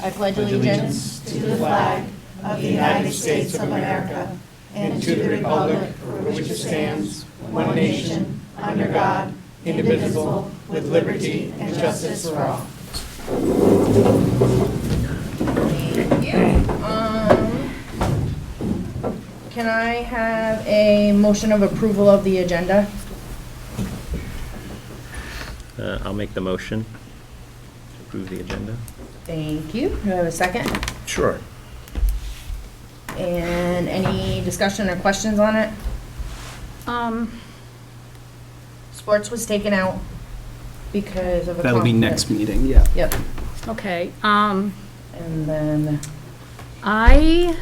I pledge allegiance to the flag of the United States of America and to the republic for which it stands, one nation, under God, indivisible, with liberty and justice for all. Thank you. Can I have a motion of approval of the agenda? I'll make the motion to approve the agenda. Thank you. Do I have a second? Sure. And any discussion or questions on it? Sports was taken out because of a That'll be conflict. next meeting, yeah. Yep. Okay, And then, I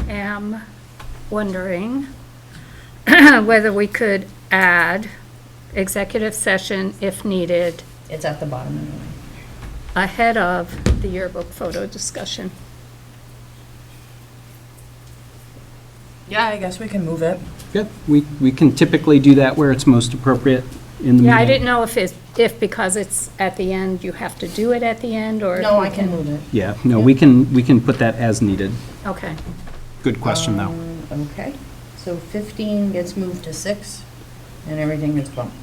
am wondering whether we could add executive session if needed it's at the bottom anyway. ahead of the yearbook photo discussion. Yeah, I guess we can move it. Yep, we can typically do that where it's most appropriate in the meeting. Yeah, I didn't know if because it's at the end, you have to do it at the end, or. if No, we I can move it. Yeah, no, we can put that as needed. Okay. Good question, though. Okay, so 15 gets moved to 6, and everything gets bumped.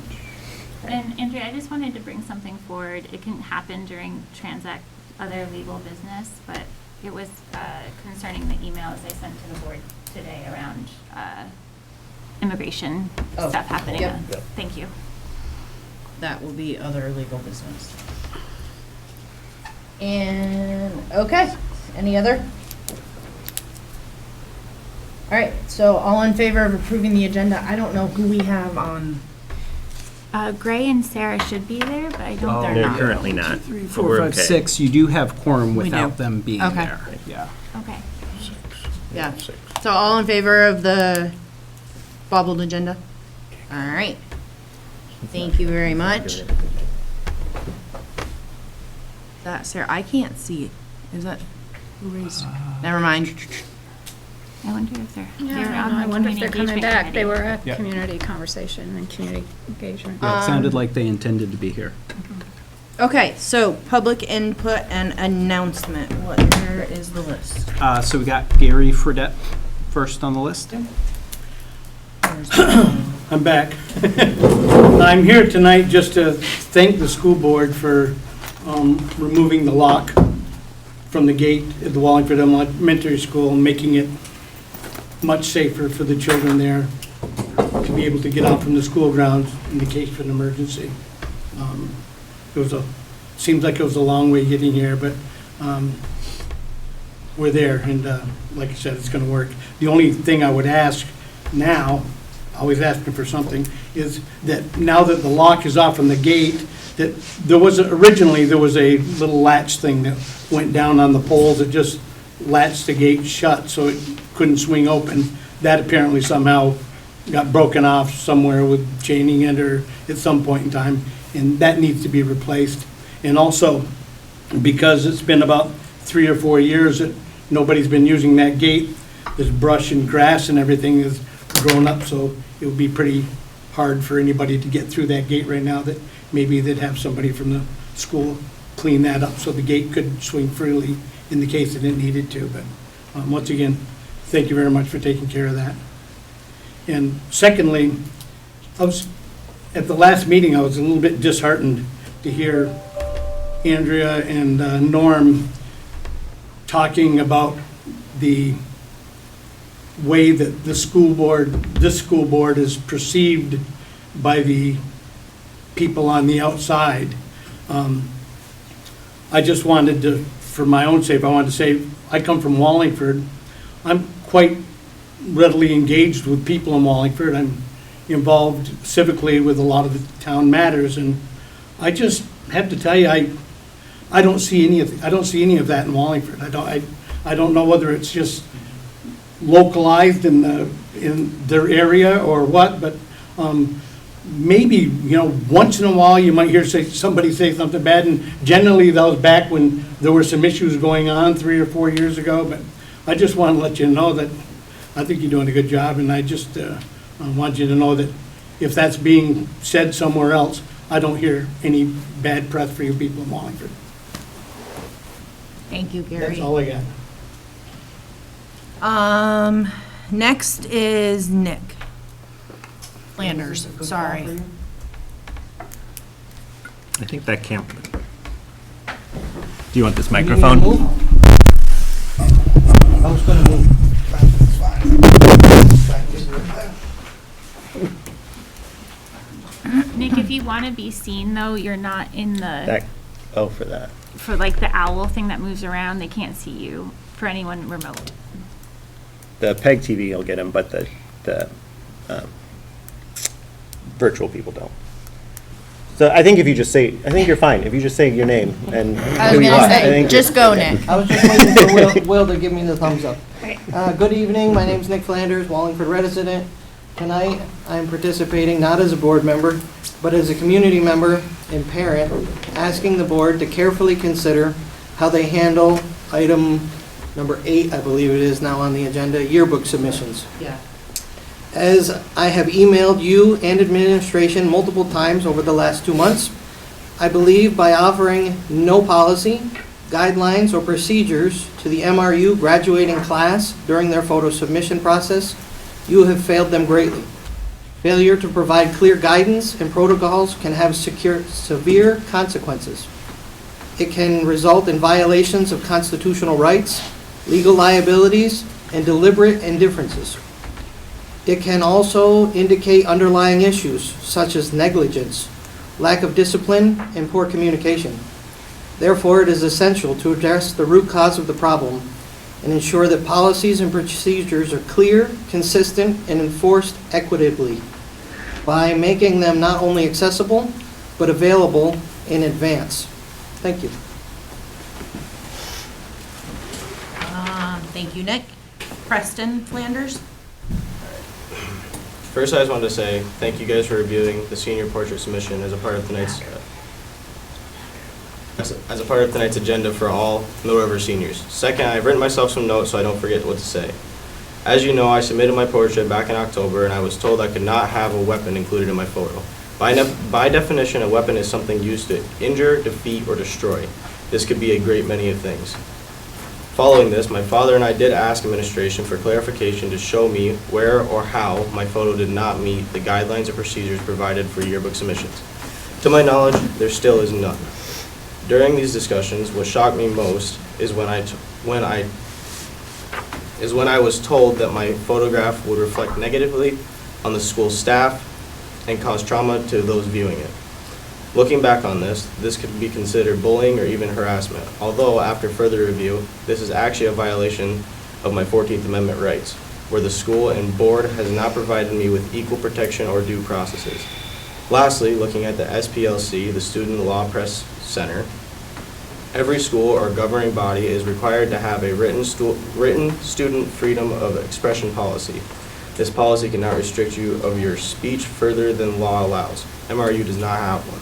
And Andrea, I just wanted to bring something forward. It can happen during Transact, other legal business, but it was concerning the emails I sent to the board today around immigration Oh, stuff happening. yep. Thank you. That will be other legal business. And, okay, any other? All right, so all in favor of approving the agenda? I don't know who we have on. Gray and Sarah should be there, but I don't. Oh, They're They're not. currently not. 3, but 4, we're 5, okay. 6, you do have quorum We do. without them being Okay. there. Yeah. Okay. Yeah. So all in favor of the bobbled agenda? All right. Thank you very much. That, Sarah, I can't see. Is that, who raised? Never mind. I wonder if they're on I the wonder if they're community coming back. engagement They were committee. at Yep. community conversation and community engagement. Yeah, it sounded like they intended to be here. Okay, so public input and announcement. Where is the list? So we got Gary Fredette first on the list. I'm back. I'm here tonight just to thank the school board for removing the lock from the gate at the Wallingford Elementary School and making it much safer for the children there to be able to get out from the school grounds in the case of an emergency. Seems like it was a long way getting here, but we're there, and like I said, it's going to work. The only thing I would ask now, always asking for something, is that now that the lock is off on the gate, that originally there was a little latch thing that went down on the poles that just latched the gate shut so it couldn't swing open. That apparently somehow got broken off somewhere with chaining it or at some point in time, and that needs to be replaced. And also, because it's been about 3 or 4 years that nobody's been using that gate, there's brush and grass and everything is grown up, so it would be pretty hard for anybody to get through that gate right now. That maybe they'd have somebody from the school clean that up so the gate could swing freely in the case that it needed to. But once again, thank you very much for taking care of that. And secondly, at the last meeting, I was a little bit disheartened to hear Andrea and Norm talking about the way that this school board is perceived by the people on the outside. I just wanted to, for my own sake, I wanted to say, I come from Wallingford. I'm quite readily engaged with people in Wallingford. I'm involved civically with a lot of the town matters, and I just have to tell you, I don't see any of that in Wallingford. I don't know whether it's just localized in their area or what, but maybe, once in a while you might hear somebody say something bad, and generally that was back when there were some issues going on 3 or 4 years ago. But I just want to let you know that I think you're doing a good job, and I just want you to know that if that's being said somewhere else, I don't hear any bad press for you people in Wallingford. Thank you, Gary. That's all I got. Next is Nick Flanders, sorry. I think that can't. Do you want this microphone? I was gonna move. Nick, if you want to be seen though, you're not in the, That, oh, for that. for like the owl thing that moves around, they can't see you for anyone remote. The PEG TV will get him, but the virtual people don't. So I think if you just say, I think you're fine. If you just say your name and I was who you gonna are. I say, think just go, Nick. I was just waiting for Will to give me the thumbs up. Good evening, my name's Nick Flanders, Wallingford resident. Tonight, I'm participating not as a board member, but as a community member and parent, asking the board to carefully consider how they handle item number 8, I believe it is now on the agenda, yearbook submissions. Yeah. As I have emailed you and administration multiple times over the last 2 months, I believe by offering no policy, guidelines, or procedures to the MRU graduating class during their photo submission process, you have failed them greatly. Failure to provide clear guidance and protocols can have severe consequences. It can result in violations of constitutional rights, legal liabilities, and deliberate indifferences. It can also indicate underlying issues such as negligence, lack of discipline, and poor communication. Therefore, it is essential to address the root cause of the problem and ensure that policies and procedures are clear, consistent, and enforced equitably by making them not only accessible, but available in advance. Thank you. Thank you, Nick. Preston Flanders? First, I just wanted to say thank you guys for reviewing the senior portrait submission as a part of tonight's as a part of tonight's agenda for all Middle River seniors. Second, I've written myself some notes so I don't forget what to say. As you know, I submitted my portrait back in October, and I was told I could not have a weapon included in my photo. By definition, a weapon is something used to injure, defeat, or destroy. This could be a great many of things. Following this, my father and I did ask administration for clarification to show me where or how my photo did not meet the guidelines or procedures provided for yearbook submissions. To my knowledge, there still is none. During these discussions, what shocked me most is when I was told that my photograph would reflect negatively on the school staff and cause trauma to those viewing it. Looking back on this could be considered bullying or even harassment, although after further review, this is actually a violation of my 14th Amendment rights, where the school and board has not provided me with equal protection or due processes. Lastly, looking at the SPLC, the Student Law Press Center, every school or governing body is required to have a written student freedom of expression policy. This policy cannot restrict you of your speech further than law allows. MRU does not have one.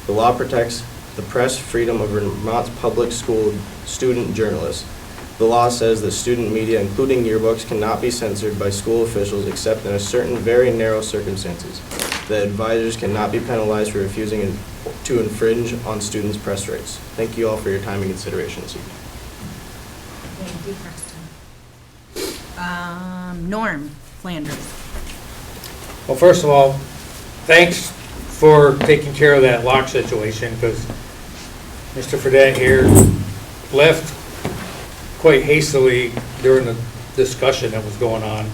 The law protects the press freedom of Vermont's public school student journalists. The law says that student media, including yearbooks, cannot be censored by school officials except in a certain very narrow circumstances. The advisors cannot be penalized for refusing to infringe on students' press rights. Thank you all for your time and consideration this evening. Thank you, Preston. Norm Flanders. Well, first of all, thanks for taking care of that lock situation, because Mr. Fredette here left quite hastily during the discussion that was going on,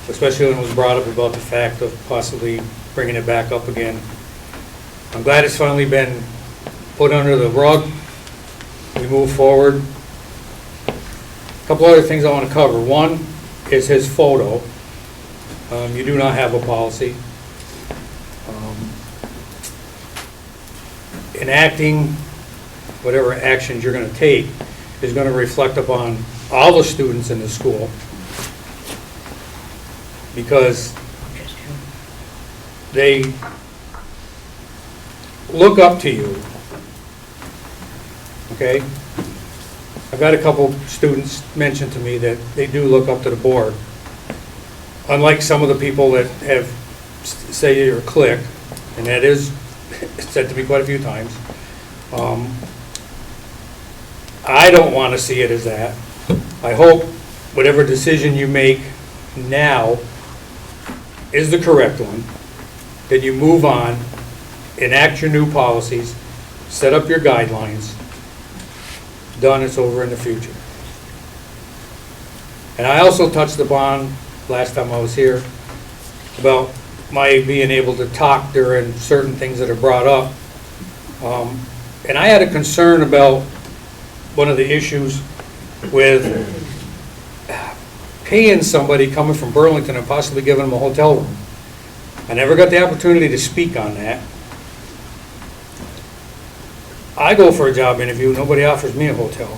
especially when it was brought up about the fact of possibly bringing it back up again. I'm glad it's finally been put under the rug. We move forward. A couple other things I want to cover. One is his photo. You do not have a policy. Enacting whatever actions you're going to take is going to reflect upon all the students in the school, because they look up to you. Okay? I've had a couple students mention to me that they do look up to the board. Unlike some of the people that have say you're a clique, and that is said to me quite a few times. I don't want to see it as that. I hope whatever decision you make now is the correct one, that you move on, enact your new policies, set up your guidelines, done, it's over in the future. And I also touched upon, last time I was here, about my being able to talk during certain things that are brought up. And I had a concern about one of the issues with paying somebody coming from Burlington and possibly giving them a hotel room. I never got the opportunity to speak on that. I go for a job interview, nobody offers me a hotel.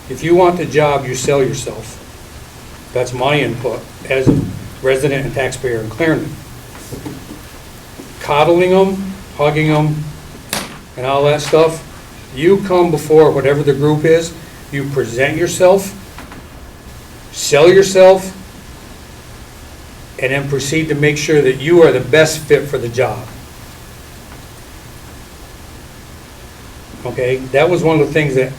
If you want the job, you sell yourself. That's my input as a resident and taxpayer in Clarendon. Coddling them, hugging them, and all that stuff, you come before whatever the group is, you present yourself, sell yourself, and then proceed to make sure that you are the best fit for the job. Okay, that was one of the things that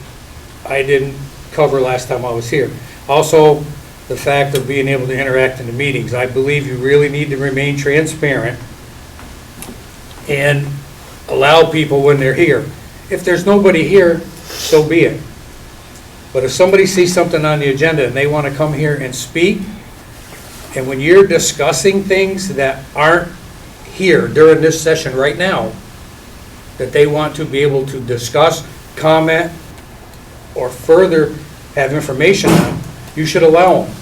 I didn't cover last time I was here. Also, the fact of being able to interact in the meetings. I believe you really need to remain transparent and allow people when they're here. If there's nobody here, so be it. But if somebody sees something on the agenda and they want to come here and speak, and when you're discussing things that aren't here during this session right now, that they want to be able to discuss, comment, or further have information on, you should allow them.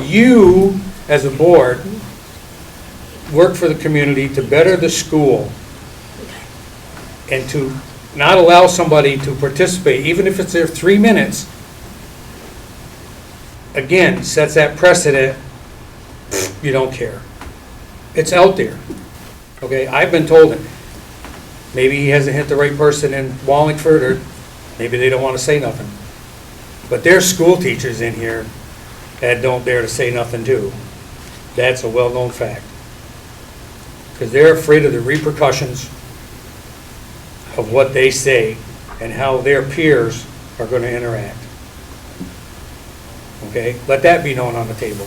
You, as a board, work for the community to better the school and to not allow somebody to participate, even if it's their 3 minutes, again, sets that precedent, you don't care. It's out there. Okay, I've been told it. Maybe he hasn't hit the right person in Wallingford, or maybe they don't want to say nothing. But there's school teachers in here that don't dare to say nothing too. That's a well-known fact. Because they're afraid of the repercussions of what they say and how their peers are going to interact. Okay? Let that be known on the table.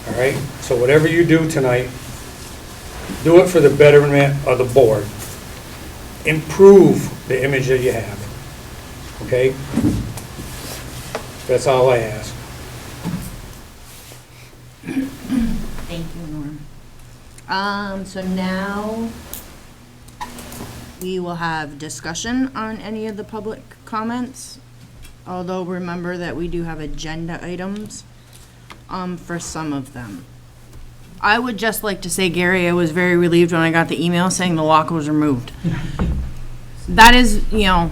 All right? So whatever you do tonight, do it for the betterment of the board. Improve the image that you have. Okay? That's all I ask. Thank you, Norm. So now we will have discussion on any of the public comments. Although remember that we do have agenda items for some of them. I would just like to say, Gary, I was very relieved when I got the email saying the lock was removed. That is, you know,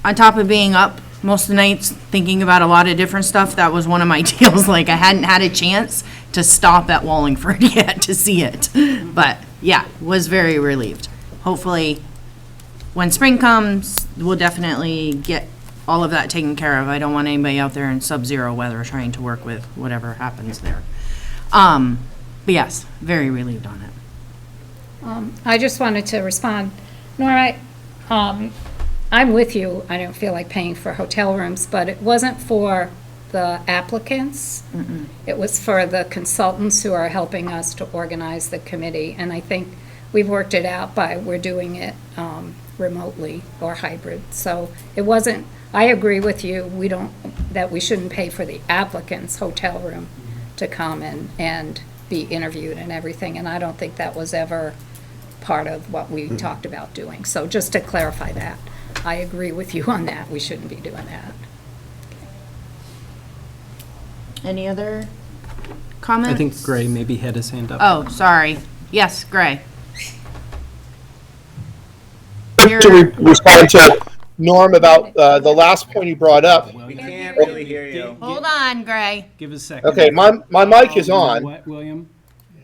on top of being up most of the nights thinking about a lot of different stuff, that was one of my deals. Like, I hadn't had a chance to stop at Wallingford yet to see it. But yeah, was very relieved. Hopefully, when spring comes, we'll definitely get all of that taken care of. I don't want anybody out there in sub-zero weather trying to work with whatever happens there. But yes, very relieved on it. I just wanted to respond. Nora, I'm with you. I don't feel like paying for hotel rooms, but it wasn't for the applicants. It was for the consultants who are helping us to organize the committee. And I think we've worked it out by we're doing it remotely or hybrid. So it wasn't, I agree with you, that we shouldn't pay for the applicant's hotel room to come and be interviewed and everything. And I don't think that was ever part of what we talked about doing. So just to clarify that, I agree with you on that. We shouldn't be doing that. Any other comments? I think Gray maybe had his hand up. Oh, sorry. Yes, Gray. To respond to Norm about the last point he brought up. We can't really hear you. Hold on, Gray. Give us a second. Okay, my mic is on. What, William?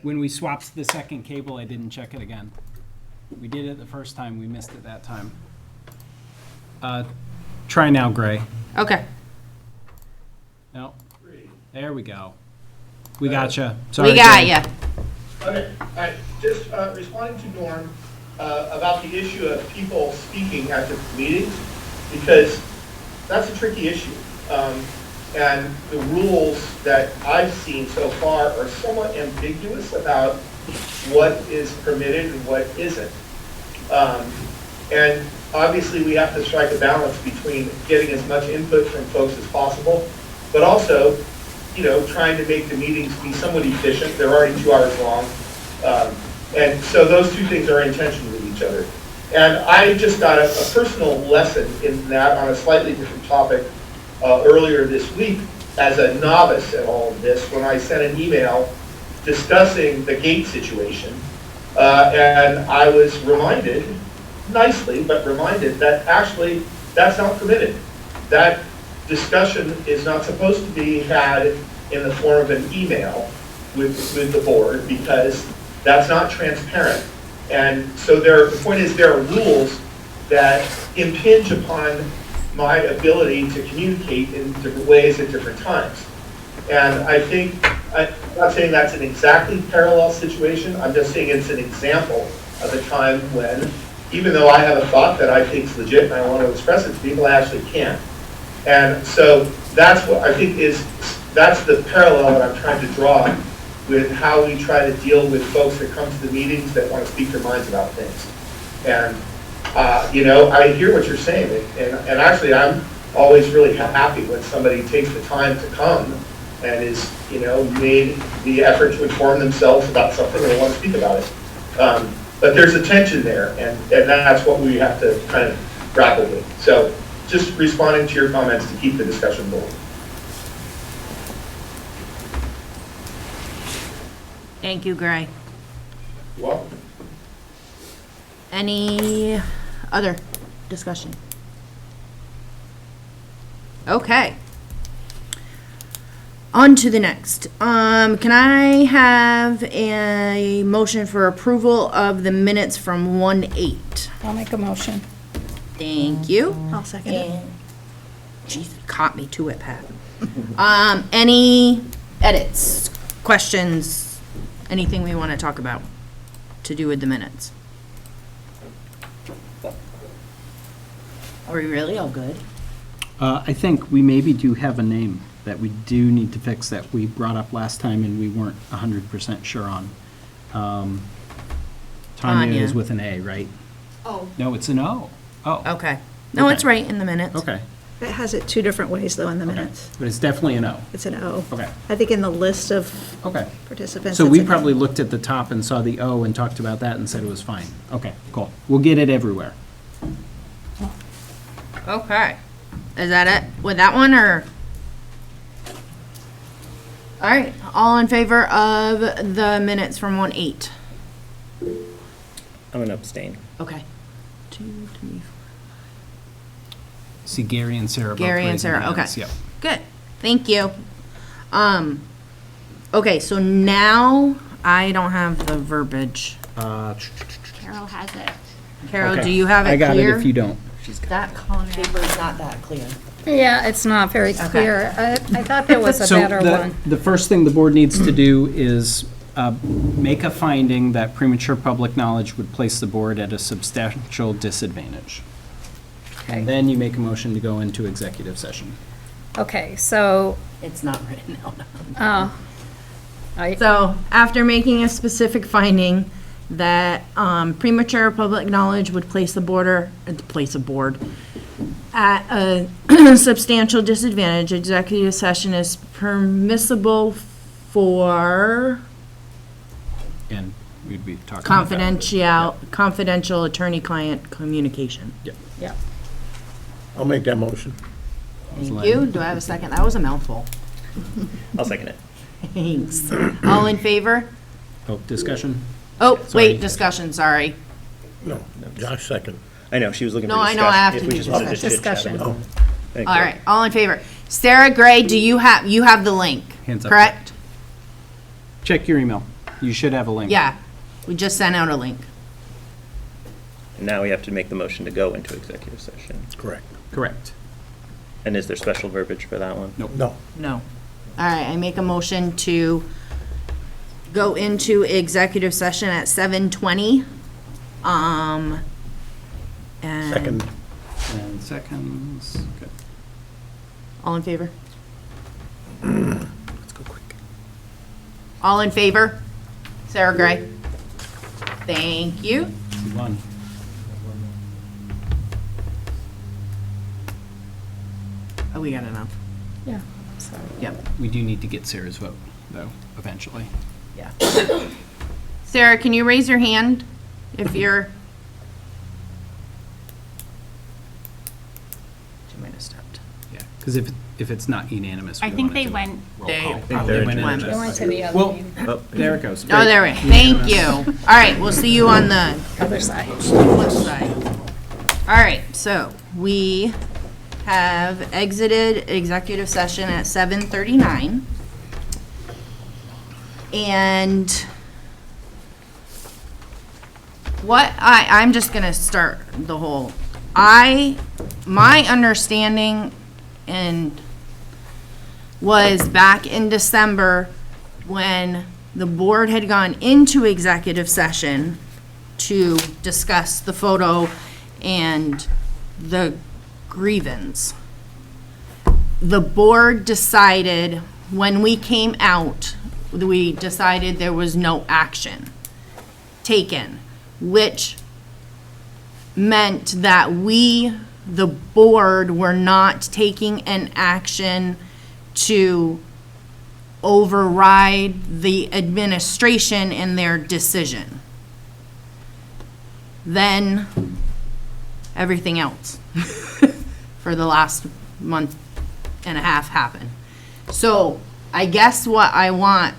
When we swapped the second cable, I didn't check it again. We did it the first time, we missed it that time. Try now, Gray. Okay. No. There we go. We gotcha. Sorry, We got Gray. ya. Okay, just responding to Norm about the issue of people speaking at the meetings, because that's a tricky issue. And the rules that I've seen so far are somewhat ambiguous about what is permitted and what isn't. And obviously we have to strike a balance between getting as much input from folks as possible, but also, you know, trying to make the meetings be somewhat efficient. They're already 2 hours long. And so those two things are in tension with each other. And I just got a personal lesson in that on a slightly different topic earlier this week as a novice at all of this when I sent an email discussing the gate situation. And I was reminded, nicely, but reminded that actually that's not permitted. That discussion is not supposed to be had in the form of an email with the board because that's not transparent. And so the point is there are rules that impinge upon my ability to communicate in different ways at different times. And I think, I'm not saying that's an exactly parallel situation, I'm just saying it's an example of a time when, even though I have a thought that I think is legit and I want to express it to people, I actually can't. And so that's what I think that's the parallel that I'm trying to draw with how we try to deal with folks that come to the meetings that want to speak their minds about things. And, you know, I hear what you're saying, and actually I'm always really happy when somebody takes the time to come and is, you know, made the effort to inform themselves about something and want to speak about it. But there's a tension there, and that's what we have to kind of grapple with. So just responding to your comments to keep the discussion going. Thank you, Gray. You're welcome. Any other discussion? Okay. On to the next. Can I have a motion for approval of the minutes from 1/8? I'll make a motion. Thank you. I'll second it. Jeez, you caught me to it, Pat. Any edits, questions, anything we want to talk about to do with the minutes? Are we really all good? I think we maybe do have a name that we do need to fix that we brought up last time and we weren't 100% sure on. Tanya Tanya. is with an A, right? Oh, No, it's an O. Oh, Okay. No, it's Okay. right in the minutes. okay. it has it two different ways, though, in the Okay. minutes. But it's definitely an O. It's an O. Okay, I think in the list of okay. participants. So it's we an A. probably looked at the top and saw the O and talked about that and said it was fine. Okay, cool. We'll get it everywhere. Okay. Is that it with that one, or? All right, all in favor of the minutes from 1/8? I'm gonna abstain. Okay. 2, 3, 4. See Gary and Sarah both Gary and raising Sarah, hands. okay. Yep. Good, thank you. Okay, so now I don't have the verbiage. Carol has it. Carol, Okay. do you have it I got clear? it if you don't. That paper's not that clear. Yeah, it's not very clear. I thought there was a So better one. the first thing the board needs to do is make a finding that premature public knowledge would place the board at a substantial disadvantage. And then you make a motion to go into executive session. Okay, so, It's not written out. I, So, after making a specific finding that premature public knowledge would place a board at a substantial disadvantage, executive session is permissible for And we'd be talking about that. confidential attorney-client communication. yeah. I'll make that motion. Thank you. Do I have a second? That was a mouthful. I'll second it. Thanks. All in favor? Oh, discussion? Oh, Sorry. wait, discussion, sorry. No, Josh second. I know, she was looking for No, I discussion. know, I have if to we do just wanted to discussion. chit-chat about it. Thank All you. right, all in favor. Sarah Gray, do you have the link? Hands up. Correct? Check your email. You should have a link. Yeah, we just sent out a link. And now we have to make the motion to go into executive session. Correct. Correct. And is there special verbiage for that one? Nope. No. No. All right, I make a motion to go into executive session at 7:20. And Second. And seconds. Good. All in favor? Let's go quick. All in favor? Sarah Gray? Thank you. 2-1. Oh, we got enough. Yeah, so. Yep, We do need to get Sarah's vote, though, eventually. yeah. Sarah, can you raise your hand if you're? She might have stepped. Yeah, because if it's not unanimous, we I don't think wanna they do a went. roll They call. probably they're went. They went to the other Well, meeting, there it goes. Oh, there we, thank you. All right, we'll see you on the other side. flip side. All right, so we have exited executive session at 7:39. And I'm just gonna start the whole, my understanding was back in December when the board had gone into executive session to discuss the photo and the grievance. The board decided, when we came out, we decided there was no action taken, which meant that we, the board, were not taking an action to override the administration in their decision. Then, everything else for the last month and a half happened. So, I guess what I want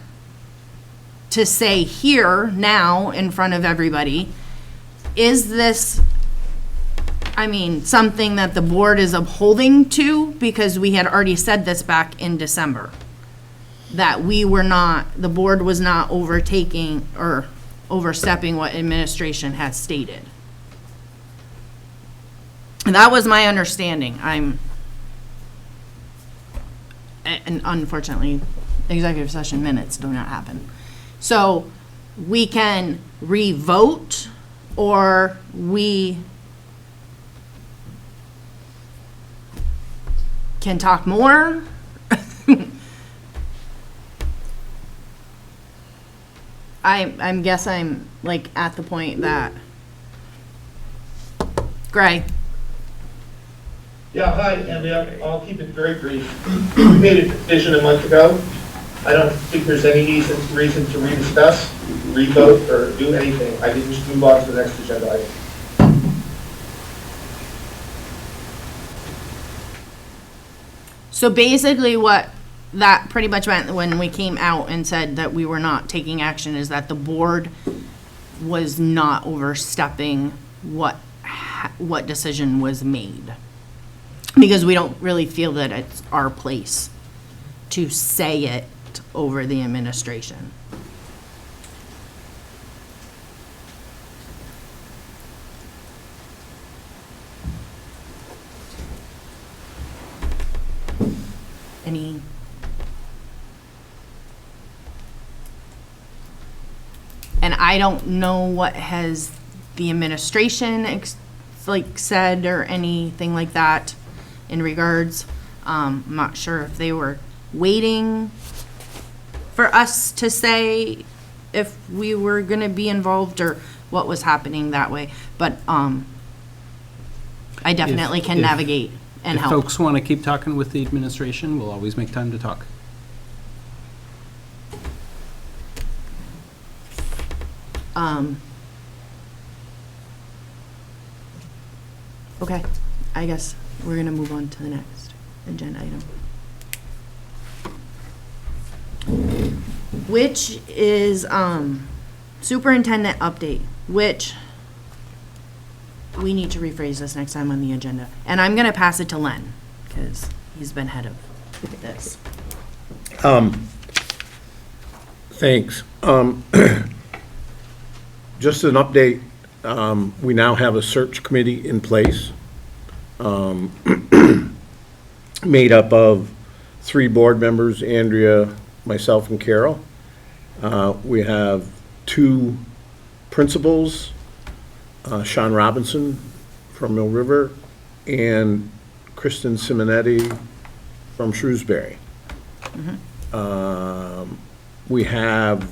to say here now in front of everybody, is this, something that the board is upholding to? Because we had already said this back in December, that the board was not overtaking or overstepping what administration had stated. And that was my understanding. And unfortunately, executive session minutes do not happen. So we can re-vote, or we can talk more. I'm guess I'm like at the point that, Gray. Yeah, hi, Andy, I'll keep it very brief. We made a decision a month ago. I don't think there's any reason to rediscuss, revote, or do anything. I can just move on to the next agenda item. So basically what that pretty much meant when we came out and said that we were not taking action is that the board was not overstepping what decision was made. Because we don't really feel that it's our place to say it over the administration. Any? And I don't know what has the administration said or anything like that in regards. I'm not sure if they were waiting for us to say if we were gonna be involved or what was happening that way. But I definitely can if- navigate and If help. folks want to keep talking with the administration, we'll always make time to talk. Okay, I guess we're gonna move on to the next agenda item. Which is, superintendent update, which we need to rephrase this next time on the agenda. And I'm gonna pass it to Len, because he's been head of this. Thanks. Just an update, we now have a search committee in place, made up of 3 board members, Andrea, myself, and Carol. We have 2 principals, Sean Robinson from Mill River, and Kristen Simonetti from Shrewsbury. We have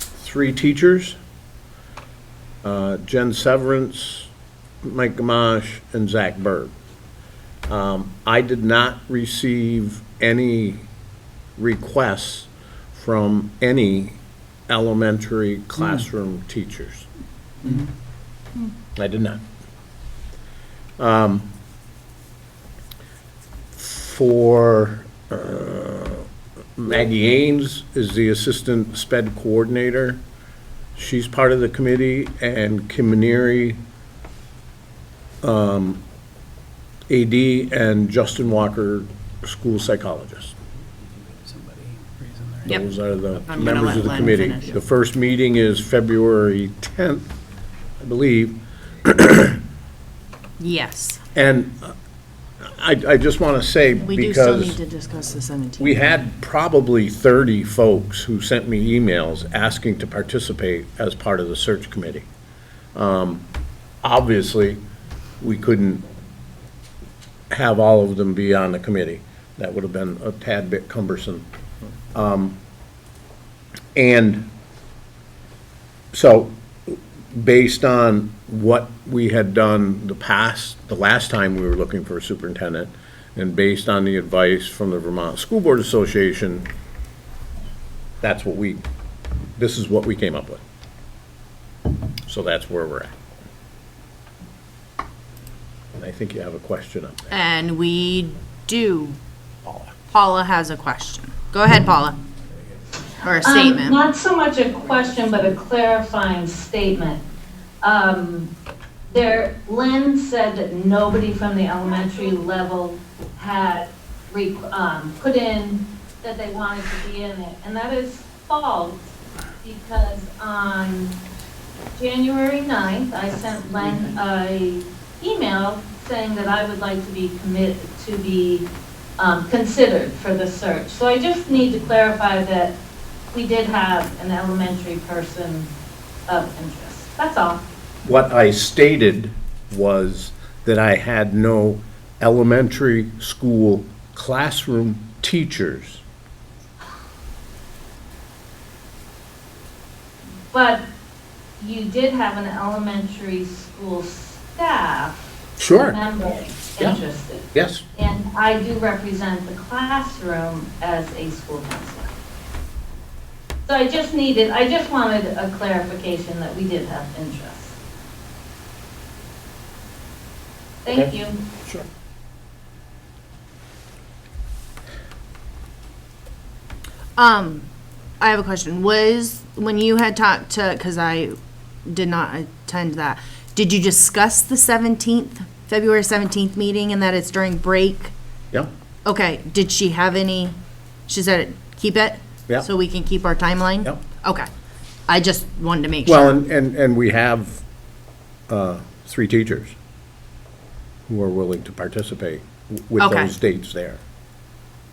3 teachers, Jen Severance, Mike Gamache, and Zach Berg. I did not receive any requests from any elementary classroom teachers. I did not. For Maggie Ains is the assistant SPED coordinator. She's part of the committee, and Kim Maneri, AD, and Justin Walker, school psychologist. Yep. Those are the I'm gonna members let of the Len committee. finish. The first meeting is February 10th, I believe. Yes. And I just want to say, We do still need because to discuss the 17th. we had probably 30 folks who sent me emails asking to participate as part of the search committee. Obviously, we couldn't have all of them be on the committee. That would have been a tad bit cumbersome. And so, based on what we had done the last time we were looking for a superintendent, and based on the advice from the Vermont School Board Association, this is what we came up with. So that's where we're at. And I think you have a question up there. And we do. Paula has a question. Go ahead, Paula. Or a statement. Not so much a question, but a clarifying statement. Lynn said that nobody from the elementary level had put in that they wanted to be in it. And that is false, because on January 9th, I sent Len an email saying that I would like to be considered for the search. So I just need to clarify that we did have an elementary person of interest. That's all. What I stated was that I had no elementary school classroom teachers. But you did have an elementary school staff Sure. member Yeah. interested. Yes. And I do represent the classroom as a school counselor. So I just wanted a clarification that we did have interest. Thank Okay. you. Sure. I have a question. Was, when you had talked to, because I did not attend that, did you discuss the 17th, February 17th meeting, and that it's during break? Yeah. Okay, did she have any, she said, keep it? Yeah. So we can keep our timeline? Yep. Okay. I just wanted to make Well, sure. and we have 3 teachers who are willing to participate with Okay. those dates there.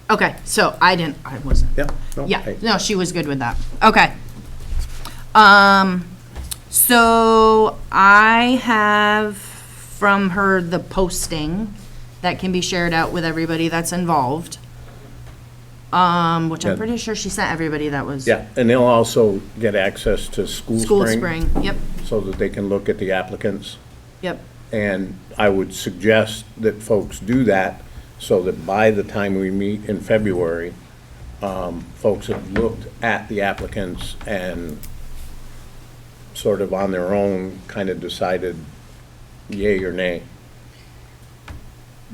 Okay, so I wasn't. Yeah. No, Yeah, hey. no, she was good with that. Okay. So I have from her the posting that can be shared out with everybody that's involved. Which I'm Yeah. pretty sure she sent everybody that was. Yeah, and they'll also get access to School Spring, yep, so that they can look at the applicants. yep. And I would suggest that folks do that so that by the time we meet in February, folks have looked at the applicants and sort of on their own kind of decided yay or nay.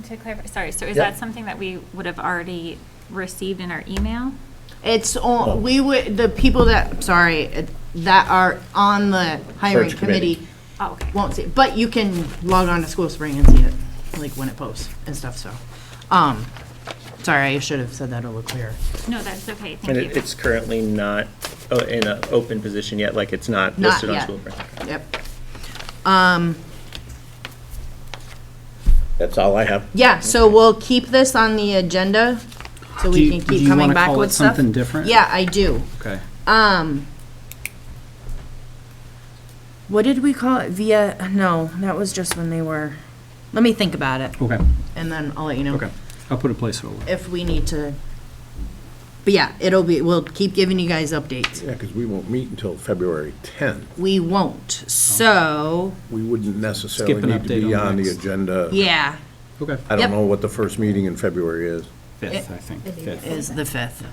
To clarify, sorry, so is Yeah. that something that we would have already received in our email? It's, we would, the people that, that are on the hiring Search committee. committee Oh, okay. won't see it, but you can log on to School Spring and see it, like when it posts and stuff, so. Sorry, I should have said that a little clearer. No, that's okay, And thank you. it's currently not in an open position yet, like it's not Not listed on yet. school. Yep. That's all I have. Yeah, so we'll keep this on the agenda, so we can Do keep you coming wanna back call with it stuff. something different? Yeah, I do. Okay. What did we call it? No, that was just when they were, Let me think about it, Okay, and then I'll let you know. okay. I'll put a placeholder. If we need to. But yeah, we'll keep giving you guys updates. Yeah, because we won't meet until February 10th. We won't, so, We wouldn't necessarily Skip an need to update be on on the next. agenda. yeah, Okay. I Yep. don't know what the first meeting in February is. Fifth, I think. Fifth. is the 5th.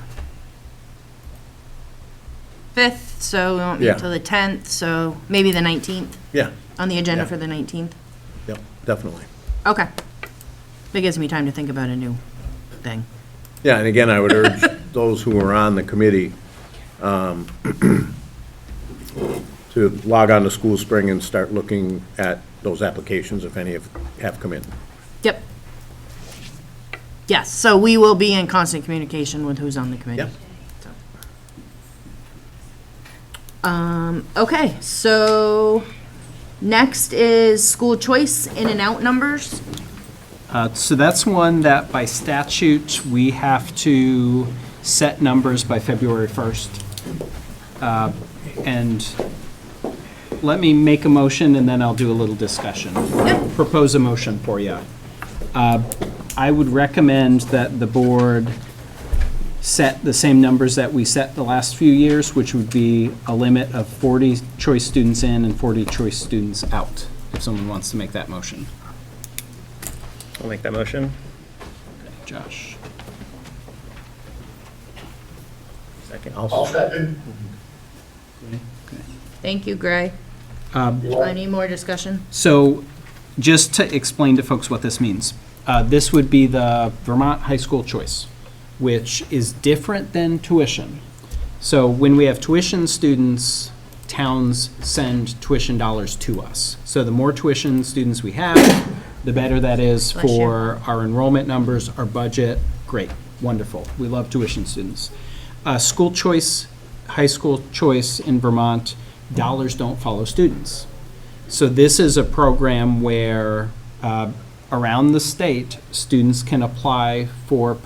5th, so we won't meet Yeah. till the 10th, so maybe the 19th, Yeah, on the agenda Yeah. for the 19th. yep, definitely. Okay. That gives me time to think about a new thing. Yeah, and again, I would urge those who are on the committee to log on to School Spring and start looking at those applications, if any have come in. Yep. Yes, so we will be in constant communication with who's on the committee. Yep. Okay, so next is school choice in and out numbers. So that's one that by statute, we have to set numbers by February 1st. And let me make a motion and then I'll do a little discussion. Propose a motion for you. I would recommend that the board set the same numbers that we set the last few years, which would be a limit of 40 choice students in and 40 choice students out, if someone wants to make that motion. I'll make that motion. Josh? Second. I'll second. Thank you, Gray. Any more discussion? So, just to explain to folks what this means, this would be the Vermont High School Choice, which is different than tuition. So when we have tuition students, towns send tuition dollars to us. So the more tuition students we have, the better that is Bless you. for our enrollment numbers, our budget. Great, wonderful. We love tuition students. School choice, high school choice in Vermont, dollars don't follow students. So this is a program where around the state, students can apply for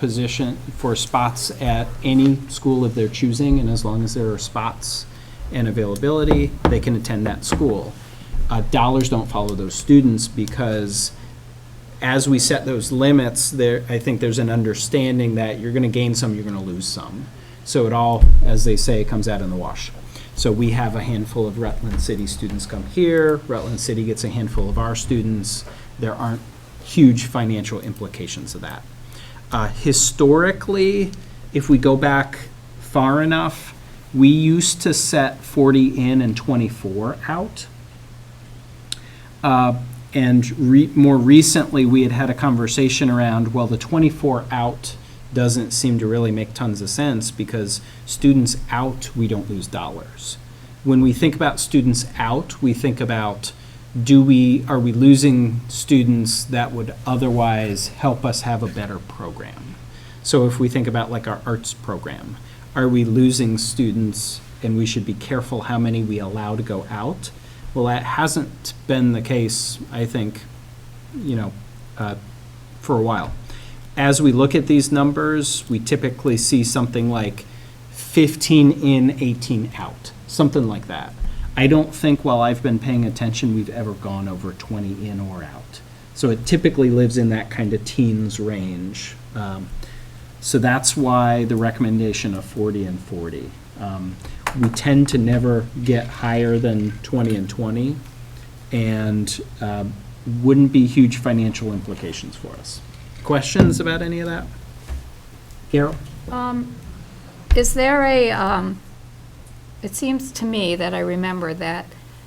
spots at any school of their choosing, and as long as there are spots and availability, they can attend that school. Dollars don't follow those students because as we set those limits, I think there's an understanding that you're gonna gain some, you're gonna lose some. So it all, as they say, comes out in the wash. So we have a handful of Rutland City students come here, Rutland City gets a handful of our students. There aren't huge financial implications of that. Historically, if we go back far enough, we used to set 40 in and 24 out. More recently, we had a conversation around, well, the 24 out doesn't seem to really make tons of sense because students out, we don't lose dollars. When we think about students out, we think about are we losing students that would otherwise help us have a better program? So if we think about like our arts program, are we losing students and we should be careful how many we allow to go out? Well, that hasn't been the case, I think, for a while. As we look at these numbers, we typically see something like 15 in, 18 out, something like that. I don't think while I've been paying attention, we've ever gone over 20 in or out. So it typically lives in that kind of teens range. So that's why the recommendation of 40 and 40. We tend to never get higher than 20 and 20, and wouldn't be huge financial implications for us. Questions about any of that? Carol? Is there it seems to me that I remember that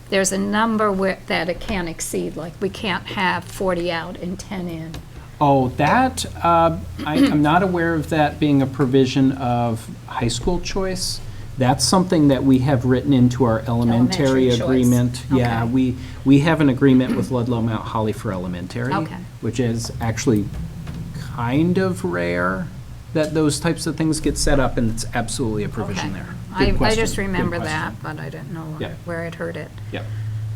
there's a number that it can't exceed, like we can't have 40 out and 10 in. Oh, that, I'm not aware of that being a provision of high school choice. That's something that we have written into our elementary Elementary choice. agreement. Yeah, Okay. we have an agreement with Ludlow Mount Holly for elementary, Okay. which is actually kind of rare that those types of things get set up, and it's absolutely a provision Okay. there. I Good question, just remember good question. that, but I didn't know Yeah. where I'd heard it. Yep.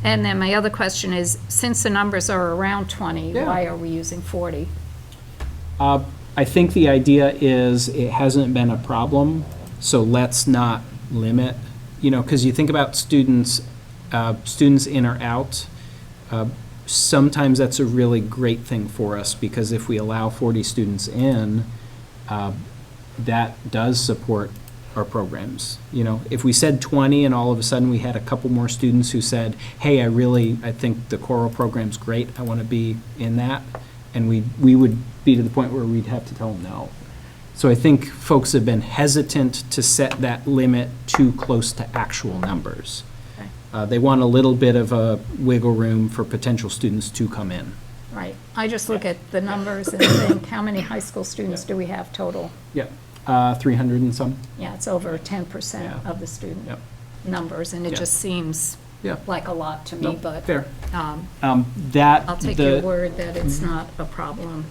And then my other question is, since the numbers are around 20, Yeah. why are we using 40? I think the idea is it hasn't been a problem, so let's not limit, because you think about students in or out, sometimes that's a really great thing for us, because if we allow 40 students in, that does support our programs. You know, if we said 20 and all of a sudden we had a couple more students who said, hey, I think the choral program's great, I want to be in that, and we would be to the point where we'd have to tell them no. So I think folks have been hesitant to set that limit too close to actual numbers. They want a little bit of a wiggle room for potential students to come in. Right. I just look at the numbers and think, how many high school students do we have total? Yep, 300 and some. Yeah, it's over 10% of the student Yep. numbers, and it Yeah. just seems Yeah. like a lot to me, Nope, but fair. I'll That, take your word that it's not a problem.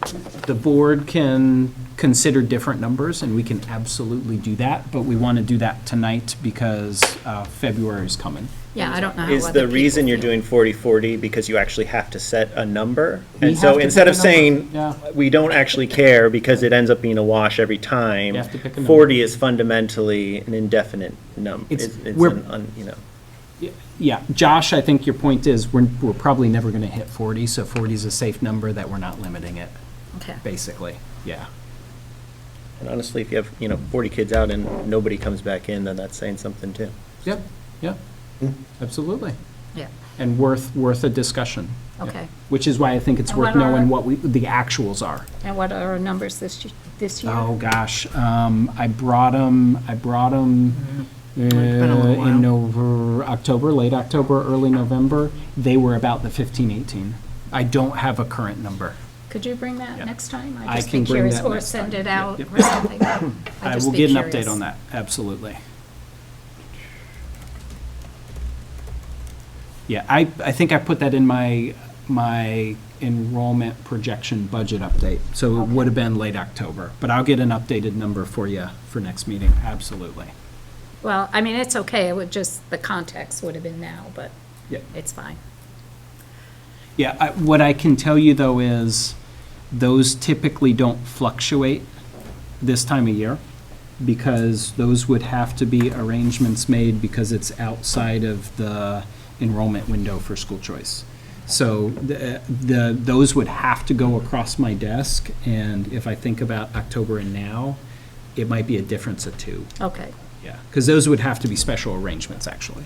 the board can consider different numbers, and we can absolutely do that, but we want to do that tonight because February is coming. Yeah, I don't know how Is other the people reason you're feel. doing 40/40 because you actually have to set a number? We And have so to instead pick of a number. saying, Yeah. we don't actually care because it ends up being a wash every time, You have to pick a number. 40 is fundamentally an indefinite number. We're- You know. Yeah, Josh, I think your point is, we're probably never going to hit 40, so 40 is a safe number that we're not limiting it, Okay. basically, yeah. And honestly, if you have, 40 kids out and nobody comes back in, then that's saying something too. Yep, yep, absolutely. Yeah. And worth a discussion. Yeah. Okay. Which is why I think it's And worth what are- knowing what the actuals are. And what are our numbers this year? Oh, gosh, I brought them been a little in October, late October, early November. They were about the 15, 18. I don't have a current number. Could you bring that Yeah. next time? I I'd just can be bring curious, that or next send time. it Yep, out yep. or something. I will get an update on that, absolutely. Yeah, I think I put that in my enrollment projection budget update, so it would have been late October. But I'll get an updated number for you for next meeting, absolutely. Well, I mean, it's okay, it would just, the context would have been now, but Yep. it's fine. Yeah, what I can tell you, though, is those typically don't fluctuate this time of year, because those would have to be arrangements made because it's outside of the enrollment window for school choice. So those would have to go across my desk, and if I think about October and now, it might be a difference of 2. Okay. Yeah, because those would have to be special arrangements, actually.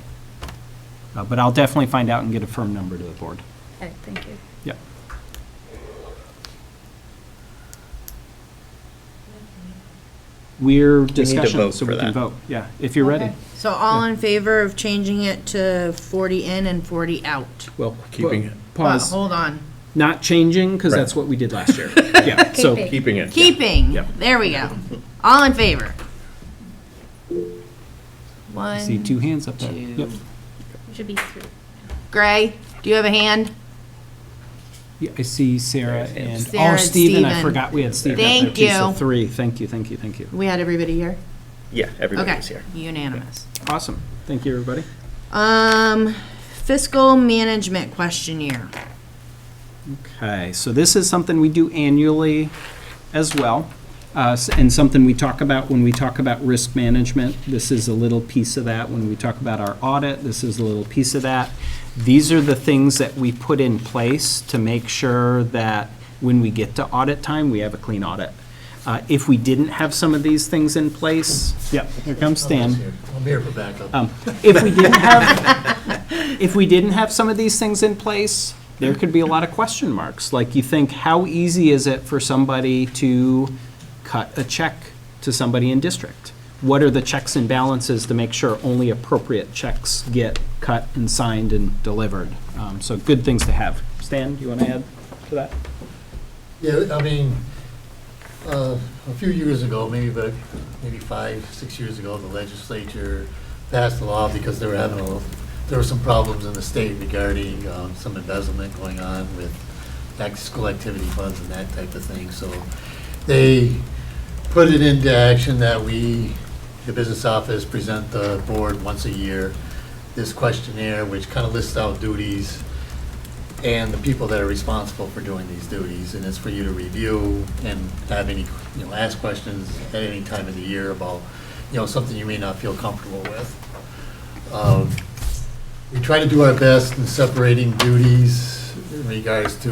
But I'll definitely find out and get a firm number to the board. Okay, thank you. Yep. We're discussion, vote so for we can that. vote. Yeah, if you're ready. So all in favor of changing it to 40 in and 40 out? Well, Keeping it. But Pause. hold on. Not changing, because Right. that's what we did last year. Yeah, so, Keeping. Keeping it. Keeping. Yep. There we go. All in favor? I see 2 hands up there. Yep. Should be 3. Gray, do you have a hand? Yeah, I see Sarah and, Sarah oh, and Stephen, I Stephen. forgot we had Stephen. up there, Thank too, so you. 3, thank you, thank you, thank you. We had everybody here? Yeah, everybody's Okay, here. unanimous. Awesome, thank you, everybody. Fiscal management questionnaire. Okay, so this is something we do annually as well, and something we talk about when we talk about risk management. This is a little piece of that. When we talk about our audit, this is a little piece of that. These are the things that we put in place to make sure that when we get to audit time, we have a clean audit. If we didn't have some of these things in place, yep, here comes Stan. I'm here for backup. If we didn't have some of these things in place, there could be a lot of question marks. Like, you think, how easy is it for somebody to cut a check to somebody in district? What are the checks and balances to make sure only appropriate checks get cut and signed and delivered? So good things to have. Stan, do you want to add to that? Yeah, I mean, a few years ago, maybe 5, 6 years ago, the legislature passed a law because they were there were some problems in the state regarding some embezzlement going on with school activity funds and that type of thing. So they put it into action that we, the business office, present the board once a year this questionnaire, which kind of lists out duties and the people that are responsible for doing these duties, and it's for you to review and have any, ask questions at any time of the year about, something you may not feel comfortable with. We try to do our best in separating duties in regards to,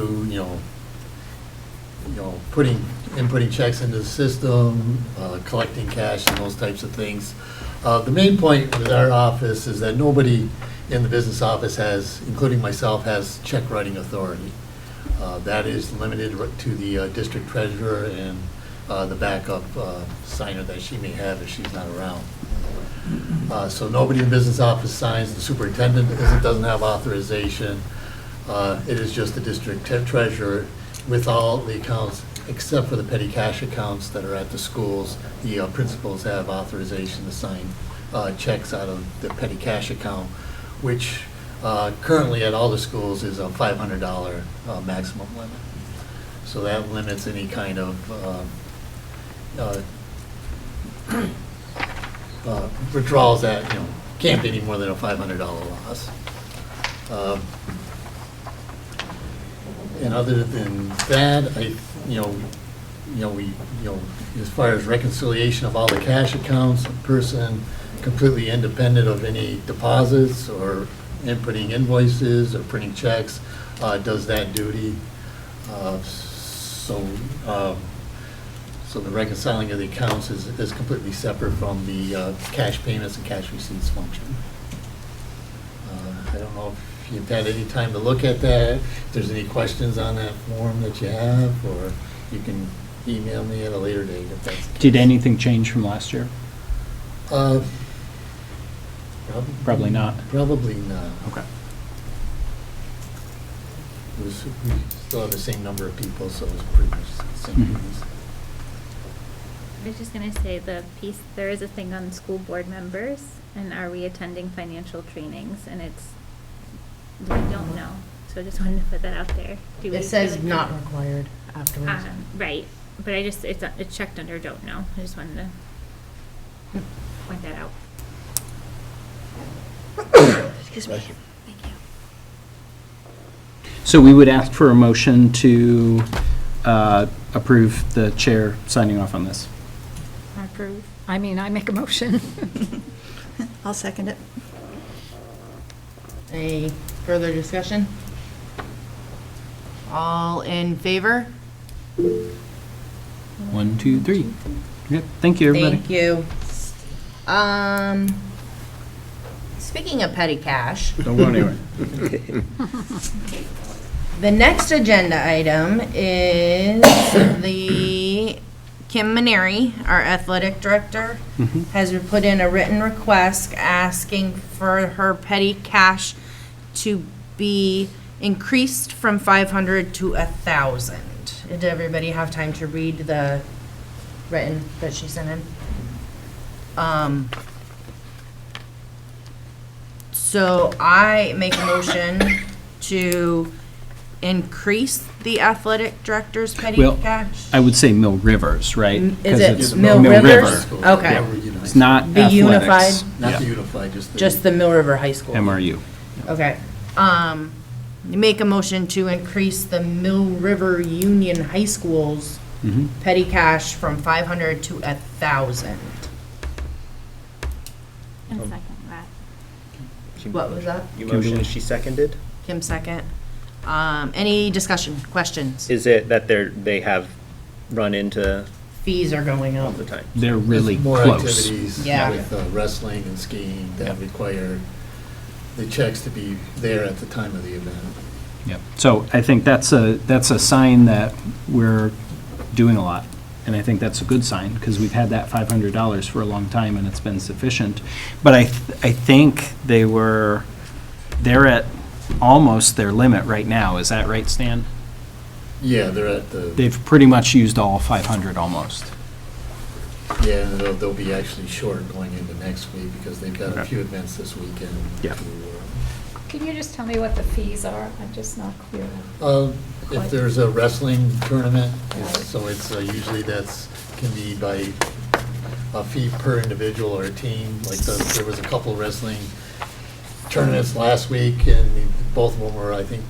inputting checks into the system, collecting cash and those types of things. The main point with our office is that nobody in the business office has, including myself, has check writing authority. That is limited to the district treasurer and the backup signer that she may have if she's not around. So nobody in the business office signs. The superintendent doesn't have authorization. It is just the district treasurer with all the accounts except for the petty cash accounts that are at the schools. The principals have authorization to sign checks out of the petty cash account, which currently at all the schools is a $500 maximum limit. So that limits any kind of withdrawals that, can't be any more than a $500 loss. And other than that, as far as reconciliation of all the cash accounts, a person completely independent of any deposits or inputting invoices or printing checks does that duty. So the reconciling of the accounts is completely separate from the cash payments and cash receipts function. I don't know if you've had any time to look at that, if there's any questions on that form that you have, or you can email me at a later date if that's the case. Did anything change from last year? Probably not. Probably not. Okay. We still have the same number of people, so it was pretty much the same things. I was just gonna say the piece, there is a thing on school board members, and are we attending financial trainings, and we don't know, so I just wanted to put that out there. It says not required afterwards. Right, but it's checked under don't know, I just wanted to point that out. Excuse me. Thank you. So we would ask for a motion to approve the chair signing off on this. I make a motion. I'll second it. Any further discussion? All in favor? 1, 2, 3. Okay, thank you, everybody. Thank you. Speaking of petty cash, Don't go anywhere. the next agenda item is the Kim Maneri, our athletic director, has put in a written request asking for her petty cash to be increased from 500 to 1,000. Did everybody have time to read the written that she sent in? So I make a motion to increase the athletic director's petty Well, cash. I would say Mill Rivers, right? Is 'Cause it it's Mill Rivers? River. Okay. Yeah. It's not The unified? athletics. Not Yeah. the unified, Just the Mill River High School. MRU. Okay. Make a motion to increase the Mill River Union High School's Mhm. petty cash from 500 to 1,000. And second that. What was that? You Kimberly. motion, she seconded? Kim second. Any discussion, questions? Is it that they have run into Fees are going all up. the time? They're really There's more close. activities Yeah. with wrestling and skiing that Yep. require the checks to be there at the time of the event. Yep. So I think that's a sign that we're doing a lot. And I think that's a good sign, because we've had that $500 for a long time, and it's been sufficient. But I think they're at almost their limit right now. Is that right, Stan? Yeah, they're at the, They've pretty much used all 500 almost. yeah, and they'll be actually short going into next week because they've got a Okay. few events this weekend. Yeah. Can you just tell me what the fees are? I'm just not clear. If there's a wrestling tournament, so it's usually can be by a fee per individual or a team. Like there was a couple wrestling tournaments last week, and both of them were, I think,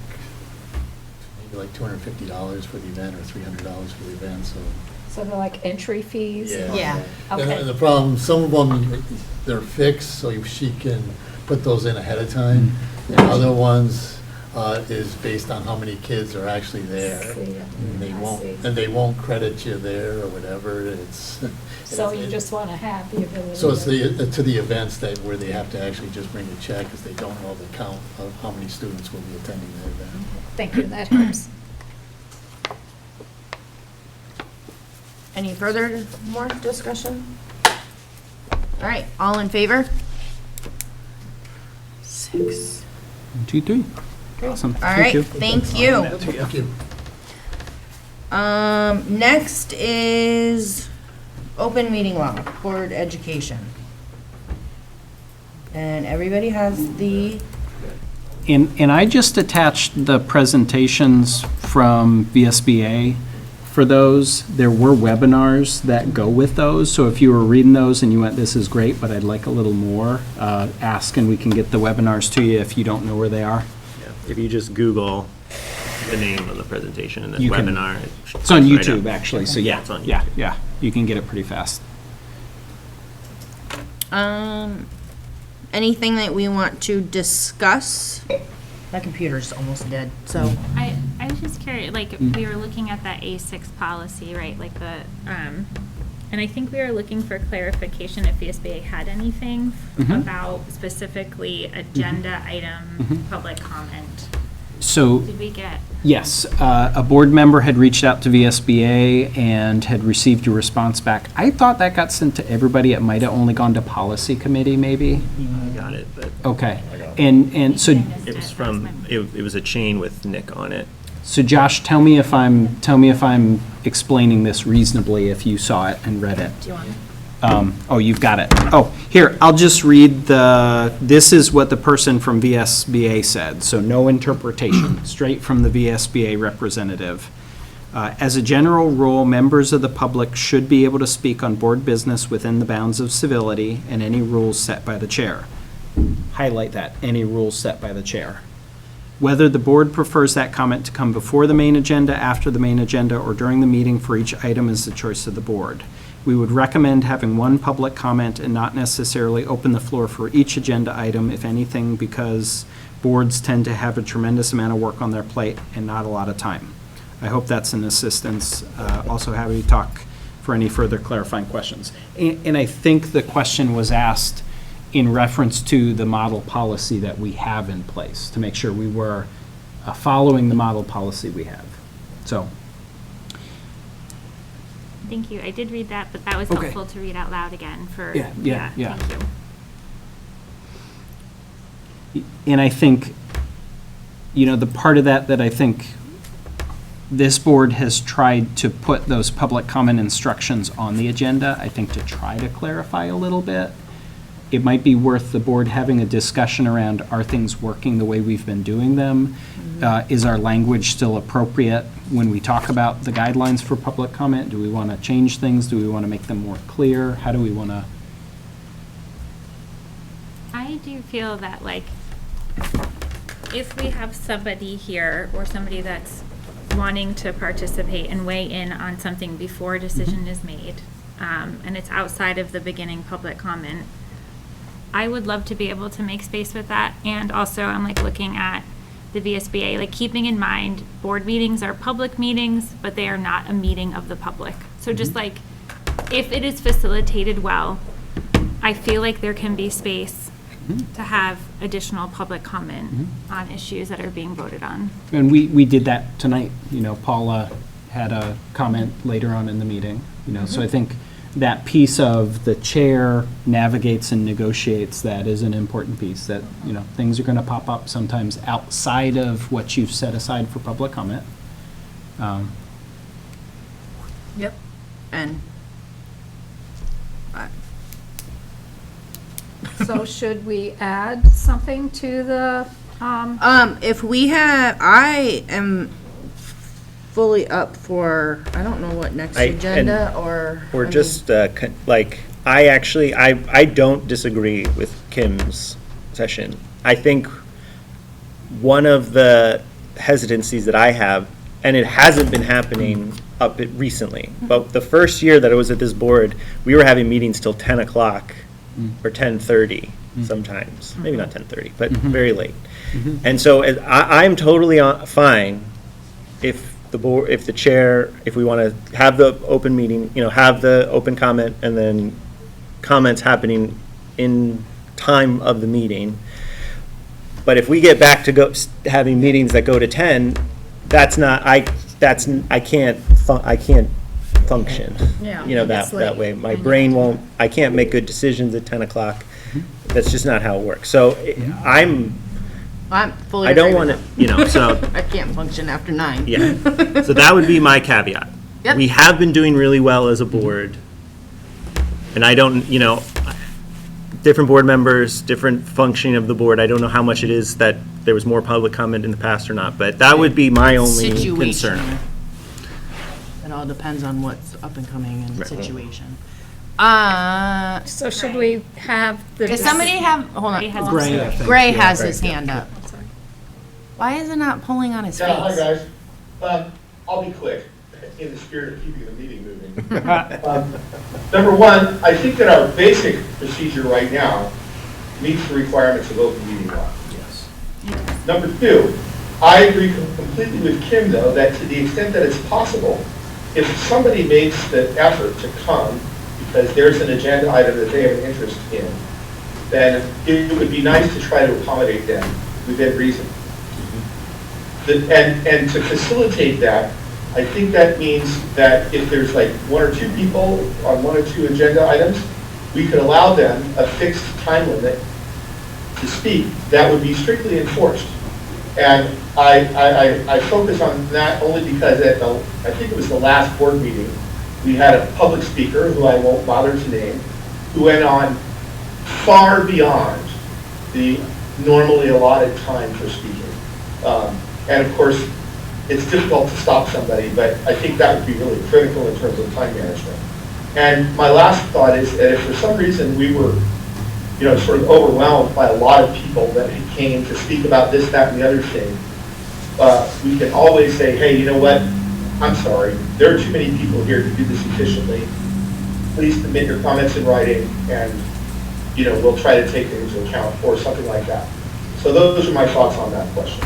maybe like $250 for the event or $300 for the event, so. So they're like entry fees? Yeah. Okay. And the problem, some of them, they're fixed, so she can put those in ahead of time. And other ones, is based on how many kids are actually there. See, And they I won't, see. and they won't credit you there or whatever, it's. So you just want to have the ability. So it's to- to the events that, where they have to actually just bring a check, because they don't know the count of how many students will be attending the event. Thank you, that helps. Any further, more discussion? All right, all in favor? 6. 1, 2, 3. Awesome. All Thank right, you. thank you. Thank you. Next is open meeting law, board education. And everybody has the, And I just attached the presentations from VSBA for those. There were webinars that go with those, so if you were reading those and you went, this is great, but I'd like a little more, ask and we can get the webinars to you if you don't know where they are. Yeah. If you just Google the name of the presentation and then You can- webinar. It's on right YouTube, up. actually, so yeah, It's on yeah, YouTube. yeah, you can get it pretty fast. anything that we want to discuss? My computer's almost dead, so. I was just curious, like, we were looking at that A6 policy, right, like the, and I think we were looking for clarification if VSBA had anything about specifically agenda item, public comment. So. Did we get? Yes, a board member had reached out to VSBA and had received a response back. I thought that got sent to everybody. It might have only gone to policy committee, maybe? I got it, but Okay. And so, it was from, it was a chain with Nick on it. so Josh, tell me if I'm explaining this reasonably if you saw it and read it. Do you want? Oh, you've got it. Oh, here, I'll just read this is what the person from VSBA said, so no interpretation, straight from the VSBA representative. As a general rule, members of the public should be able to speak on board business within the bounds of civility and any rules set by the chair. Highlight that, any rules set by the chair. Whether the board prefers that comment to come before the main agenda, after the main agenda, or during the meeting for each item is the choice of the board. We would recommend having one public comment and not necessarily open the floor for each agenda item, if anything, because boards tend to have a tremendous amount of work on their plate and not a lot of time. I hope that's an assistance. Also happy to talk for any further clarifying questions. And I think the question was asked in reference to the model policy that we have in place, to make sure we were following the model policy we have. So. Thank you. I did read that, but that was Okay. helpful to read out loud again for. Yeah. Thank you. And I think, the part of that I think this board has tried to put those public comment instructions on the agenda, I think to try to clarify a little bit. It might be worth the board having a discussion around, are things working the way we've been doing them? Is our language still appropriate when we talk about the guidelines for public comment? Do we want to change things? Do we want to make them more clear? How do we want to? I do feel that, like, if we have somebody here or somebody that's wanting to participate and weigh in on something before a decision is made, and it's outside of the beginning public comment, I would love to be able to make space with that. And also, I'm like looking at the VSBA, like keeping in mind, board meetings are public meetings, but they are not a meeting of the public. So just like, if it is facilitated well, I feel like there can be space to have additional public comment on issues that are being voted on. And we did that tonight. Paula had a comment later on in the meeting, so I think that piece of the chair navigates and negotiates that is an important piece, that, things are going to pop up sometimes outside of what you've set aside for public comment. Yep. And. So should we add something to the, If we have, I am fully up for, I don't know what next agenda or. Or I just, I don't disagree with Kim's session. I think one of the hesitancies that I have, and it hasn't been happening recently, but the first year that I was at this board, we were having meetings till 10 o'clock or 10:30, sometimes, maybe not 10:30, but very late. And so I'm totally fine if the board, if the chair, if we want to have the open meeting, have the open comment and then comments happening in time of the meeting. But if we get back to having meetings that go to 10, I can't function. Yeah. That way. My brain won't, I can't make good decisions at 10 o'clock. That's just not how it works. So I'm fully I don't agree want with to, so. I can't function after 9. Yeah, so that would be my caveat. Yep. We have been doing really well as a board, and I don't, different board members, different functioning of the board, I don't know how much it is that there was more public comment in the past or not, but that would be my only concern. Situational. It all depends on what's up and coming and Right. situation. So should we have the? Does somebody have, hold Gray has on. Gray, I think. Gray Yeah, has Gray, his yeah. hand up. Why is it not pulling on his face? Yeah, hi guys. I'll be quick in the spirit of keeping the meeting moving. Number one, I think that our basic procedure right now meets the requirements of open meeting law. Yes. Number two, I agree completely with Kim though, that to the extent that it's possible, if somebody makes the effort to come because there's an agenda item that they have an interest in, then it would be nice to try to accommodate them within reason. And to facilitate that, I think that means that if there's like 1 or 2 people on 1 or 2 agenda items, we could allow them a fixed time limit to speak that would be strictly enforced. And I focus on that only because I think it was the last board meeting, we had a public speaker, who I won't bother to name, who went on far beyond the normally allotted time for speaking. And of course, it's difficult to stop somebody, but I think that would be really critical in terms of time management. And my last thought is that if for some reason we were, sort of overwhelmed by a lot of people that came to speak about this, that, and the other thing, we can always say, hey, you know what? I'm sorry. There are too many people here to do this efficiently. Please submit your comments in writing, and we'll try to take them into account, or something like that. So those are my thoughts on that question.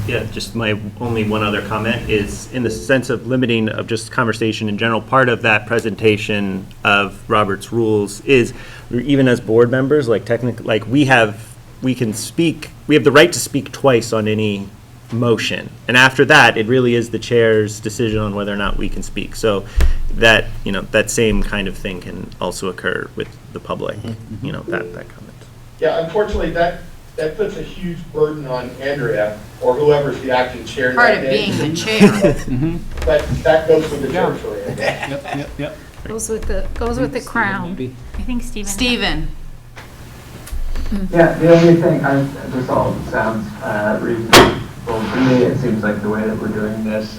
Yeah, just my only one other comment is in the sense of limiting of just conversation in general, part of that presentation of Robert's rules is even as board members, like technically, like we have the right to speak twice on any motion. And after that, it really is the chair's decision on whether or not we can speak. So that, that same kind of thing can also occur with the public, that comment. Yeah, unfortunately, that puts a huge burden on Andrea, or whoever's the acting chair Part that of day. being the chair. But that goes with the territory. Yep. Goes with the crown. I think Stephen. Yeah, the only thing, this all sounds reasonable to me. It seems like the way that we're doing this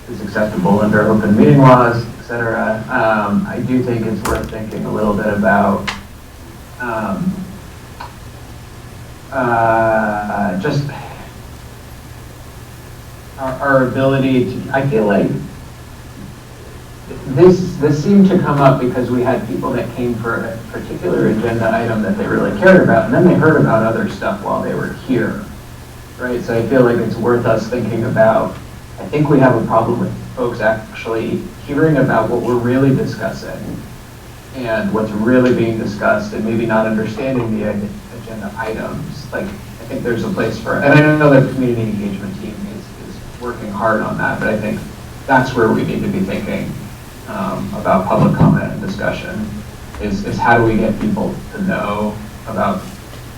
is acceptable under open meeting laws, et cetera. I do think it's worth thinking a little bit about just our ability to, I feel like this seemed to come up because we had people that came for a particular agenda item that they really cared about, and then they heard about other stuff while they were here, right? So I feel like it's worth us thinking about. I think we have a problem with folks actually hearing about what we're really discussing and what's really being discussed, and maybe not understanding the agenda items. Like, I think there's a place for, and I know that the community engagement team is working hard on that, but I think that's where we need to be thinking about public comment and discussion, is how do we get people to know about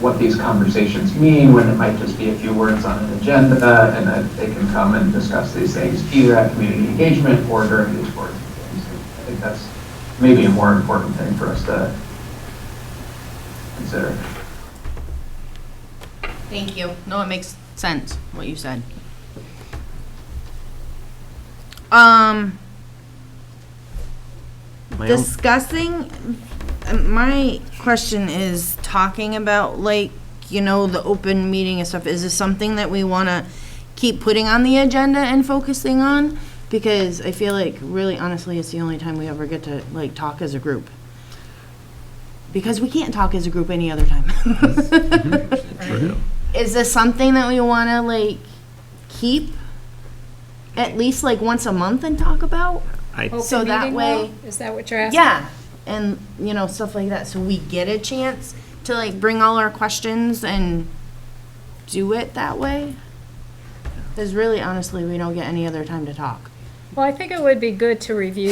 what these conversations mean when it might just be a few words on an agenda, and that they can come and discuss these things either at community engagement or during these board meetings. I think that's maybe a more important thing for us to consider. Thank you. No, it makes sense, what you said. Discussing, my question is talking about, like, the open meeting and stuff. Is this something that we want to keep putting on the agenda and focusing on? Because I feel like, really, honestly, it's the only time we ever get to, like, talk as a group. because we can't talk as a group any other time. True. Is this something that we want to like keep at least like once a month and talk about? So Open that meeting way, law? Is that what you're asking? yeah, and you know, stuff like that. So we get a chance to like bring all our questions and do it that way. Because really, honestly, we don't get any other time to talk. Well, I think it would be good to review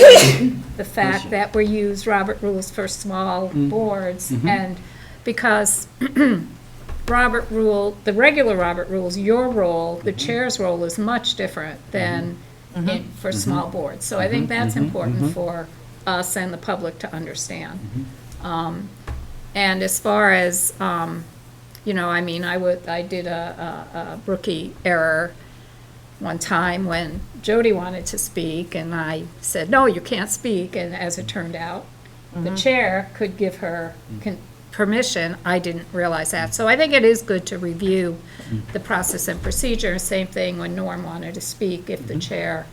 the fact that we use Robert rules for small boards, and because the regular Robert rules, your role, the chair's role is much different than for small boards. So I think that's important for us and the public to understand. And as far as, you know, I mean, I did a rookie error one time when Jody wanted to speak, and I said, no, you can't speak, and as it turned out, the chair could give her permission. I didn't realize that. So I think it is good to review the process and procedure. Same thing when Norm wanted to speak, if the chair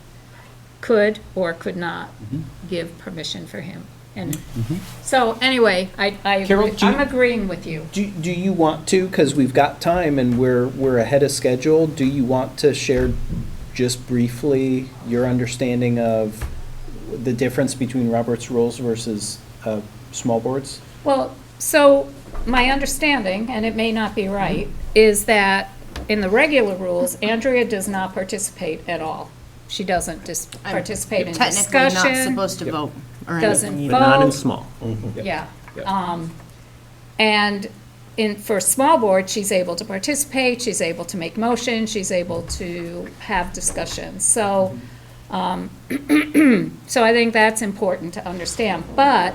could or could not give permission for him. And so anyway, Carol, I'm agreeing with you. Do you want to, because we've got time and we're ahead of schedule, do you want to share just briefly your understanding of the difference between Robert's rules versus small boards? Well, so my understanding, and it may not be right, is that in the regular rules, Andrea does not participate at all. She doesn't participate in discussion. Technically not supposed to vote or Doesn't anything. vote. But not in small. Yeah. And for small board, she's able to participate, she's able to make motions, she's able to have discussions. So, so I think that's important to understand. But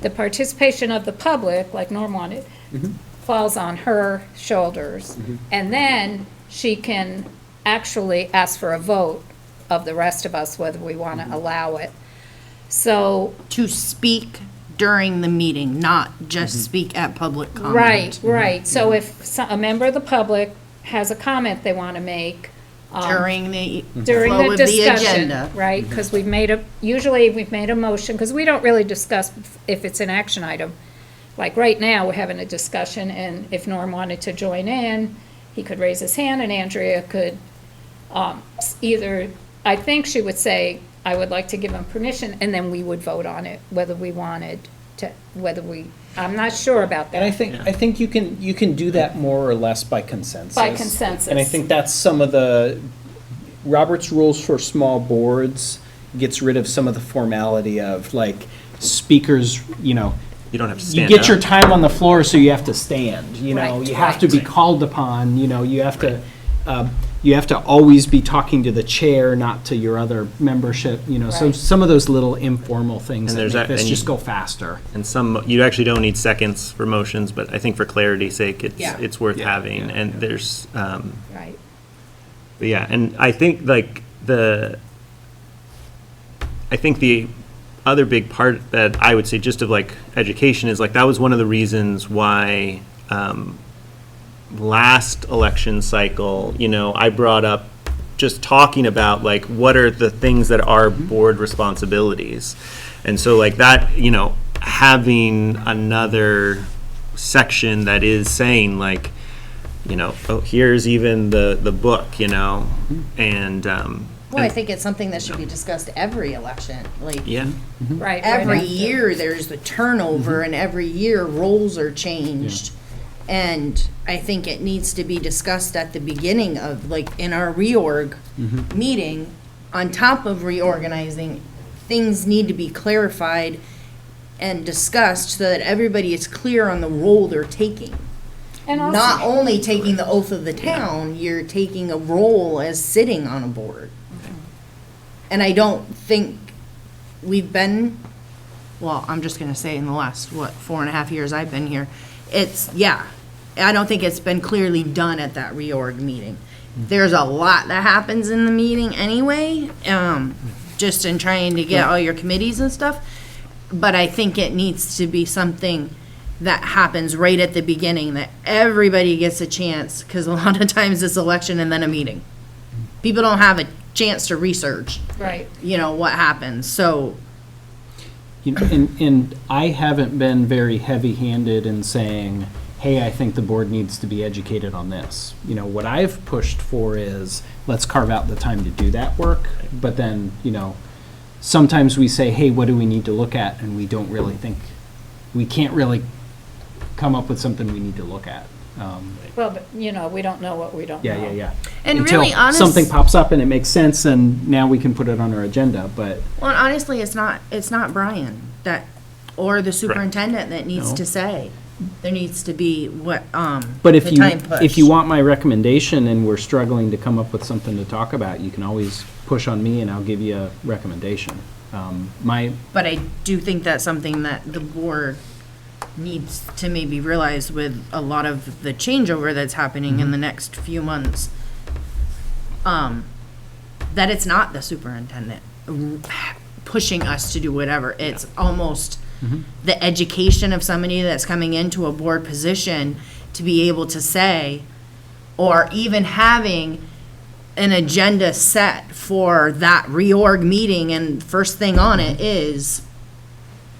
the participation of the public, like Norm wanted, falls on her shoulders. And then she can actually ask for a vote of the rest of us, whether we want to allow it. So. To speak during the meeting, not just speak at public comment. Right, right. So if a member of the public has a comment they want to make. During the During flow the of the discussion, agenda. right? Because usually we've made a motion, because we don't really discuss if it's an action item. Like right now, we're having a discussion, and if Norm wanted to join in, he could raise his hand, and Andrea could either, I think she would say, I would like to give him permission, and then we would vote on it, whether we wanted to, I'm not sure about that. And I think you can do that more or less by consensus. By consensus. And I think that's some of the, Robert's rules for small boards gets rid of some of the formality of like speakers, you know. You don't have to You stand get up. your time on the floor, so you have to stand, you know. Right, You have to be called upon, you know, you have to always be talking to the chair, not to your other membership, you know. So Right. some of those little informal things And that there's make this and just you- go faster. And you actually don't need seconds for motions, but I think for clarity's sake, Yeah. it's worth Yeah, having. yeah, And yeah. there's, Right. but yeah, and I think like I think the other big part that I would say just of like education is like that was one of the reasons why last election cycle, you know, I brought up just talking about like what are the things that are board responsibilities. And so like that, you know, having another section that is saying like, you know, oh, here's even the book, you know, and Well, I think it's something that should be discussed every election, like. yeah. Right. Every right after. year, there's the turnover, and every year, roles are changed. And I think it needs to be discussed at the beginning of, like, in our reorg meeting, on top of reorganizing, things need to be clarified and discussed so that everybody is clear on the role they're taking. And also, Not only taking the oath of the town, you're taking a role as sitting on a board. And I don't think we've been, well, I'm just gonna say in the last, 4.5 years I've been here, I don't think it's been clearly done at that reorg meeting. There's a lot that happens in the meeting anyway, just in trying to get all your committees and stuff. But I think it needs to be something that happens right at the beginning, that everybody gets a chance, because a lot of times it's election and then a meeting. People don't have a chance to research, right. you know, what happens, so. And I haven't been very heavy-handed in saying, hey, I think the board needs to be educated on this. What I've pushed for is, let's carve out the time to do that work, but then, sometimes we say, hey, what do we need to look at? And we don't really think, we can't really come up with something we need to look at. Well, but, we don't know what we don't know. Yeah. And Until really honest. something pops up and it makes sense, and now we can put it on our agenda, but. Well, and honestly, it's not Brian or the superintendent that needs No. to say. There needs to be But the if time push. if you want my recommendation and we're struggling to come up with something to talk about, you can always push on me and I'll give you a recommendation. But I do think that's something that the board needs to maybe realize with a lot of the changeover that's happening in the next few months. That it's not the superintendent pushing us to do whatever. It's almost the education of somebody that's coming into a board position to be able to say, or even having an agenda set for that reorg meeting, and first thing on it is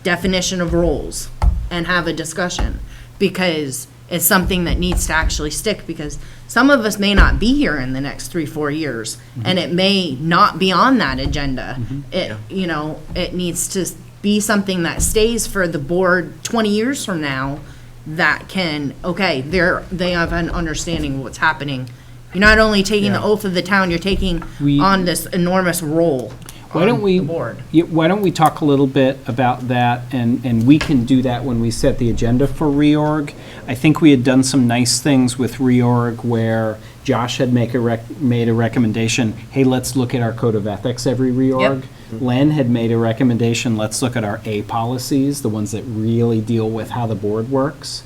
definition of roles, and have a discussion, because it's something that needs to actually stick, because some of us may not be here in the next 3-4 years, and it may not be on that agenda. It needs to be something that stays for the board 20 years from now, that can, they have an understanding of what's happening. You're not only taking the oath of the town, you're taking on this enormous role Why don't we, the board. why don't we talk a little bit about that, and we can do that when we set the agenda for reorg. I think we had done some nice things with reorg where Josh had made a recommendation, hey, let's look at our code of ethics every reorg. Len had made a recommendation, let's look at our A policies, the ones that really deal with how the board works.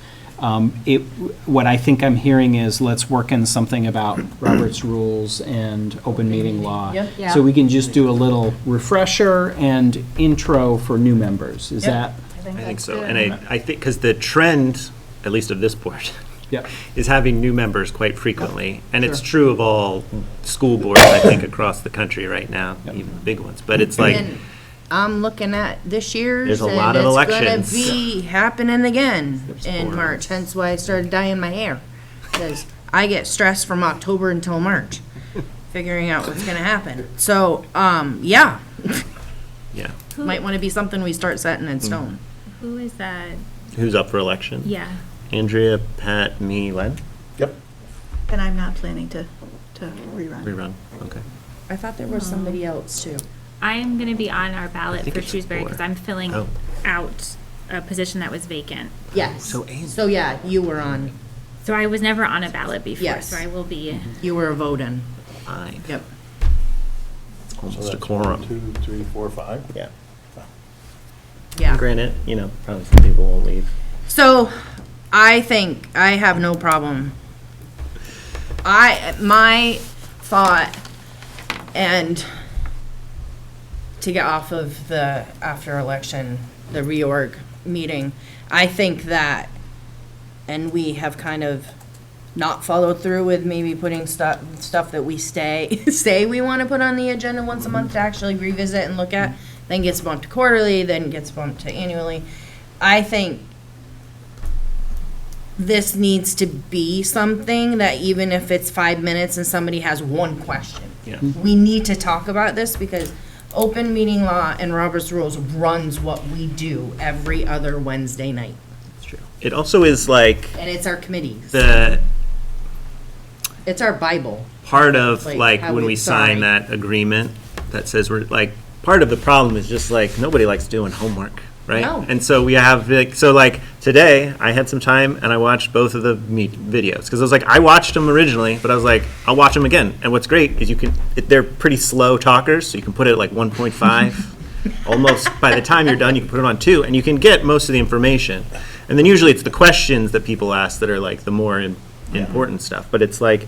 What I think I'm hearing is, let's work in something about Robert's rules and open meeting law. Yep. So we can just do a little refresher and intro for new members. Is that? I think so. And I think, because the trend, at least of this board, Yep. is having new members quite frequently. And it's true of all school boards, I think, across the country right now, even big ones. But it's like, And I'm looking at this year's, There's a and lot of it's elections. gonna be happening again There's in four. March, hence why I started dyeing my hair. Because I get stressed from October until March, figuring out what's gonna happen. So, yeah, yeah, might wanna be something we start setting in stone. Who is that? who's up for election? Yeah. Andrea, Pat, me, Len? Yep. And I'm not planning to rerun. Rerun, okay. I thought there was somebody else too. I'm going to be on our I ballot think for it's Shrewsbury four. because I'm filling Oh. out a position that was vacant. Yes. So yeah, you were on, So I was never on a ballot before, Yes. so I will be. you were voting. Fine. Yep. It's almost a quorum. 2, 3, 4, 5? Yeah. Yeah. Granted, probably some people won't leave. So, I think I have no problem. My thought, and to get off of the after election, the reorg meeting, I think that, and we have kind of not followed through with maybe putting stuff that we say we want to put on the agenda once a month to actually revisit and look at, then gets bumped to quarterly, then gets bumped to annually. I think this needs to be something that even if it's 5 minutes and somebody has one question, Yeah. we need to talk about this, because open meeting law and Robert's rules runs what we do every other Wednesday night. It's true. It also is like And it's our committees. It's our Bible. part of Like, how when we- we sign that agreement that says we're part of the problem is just nobody likes doing homework, right? No. And so we have today I had some time and I watched both of the videos, because I was I watched them originally, but I was I'll watch them again. And what's great is they're pretty slow talkers, so you can put it at 1.5. Almost by the time you're done, you can put it on 2, and you can get most of the information. And then usually it's the questions that people ask that are the more important stuff. But it's Can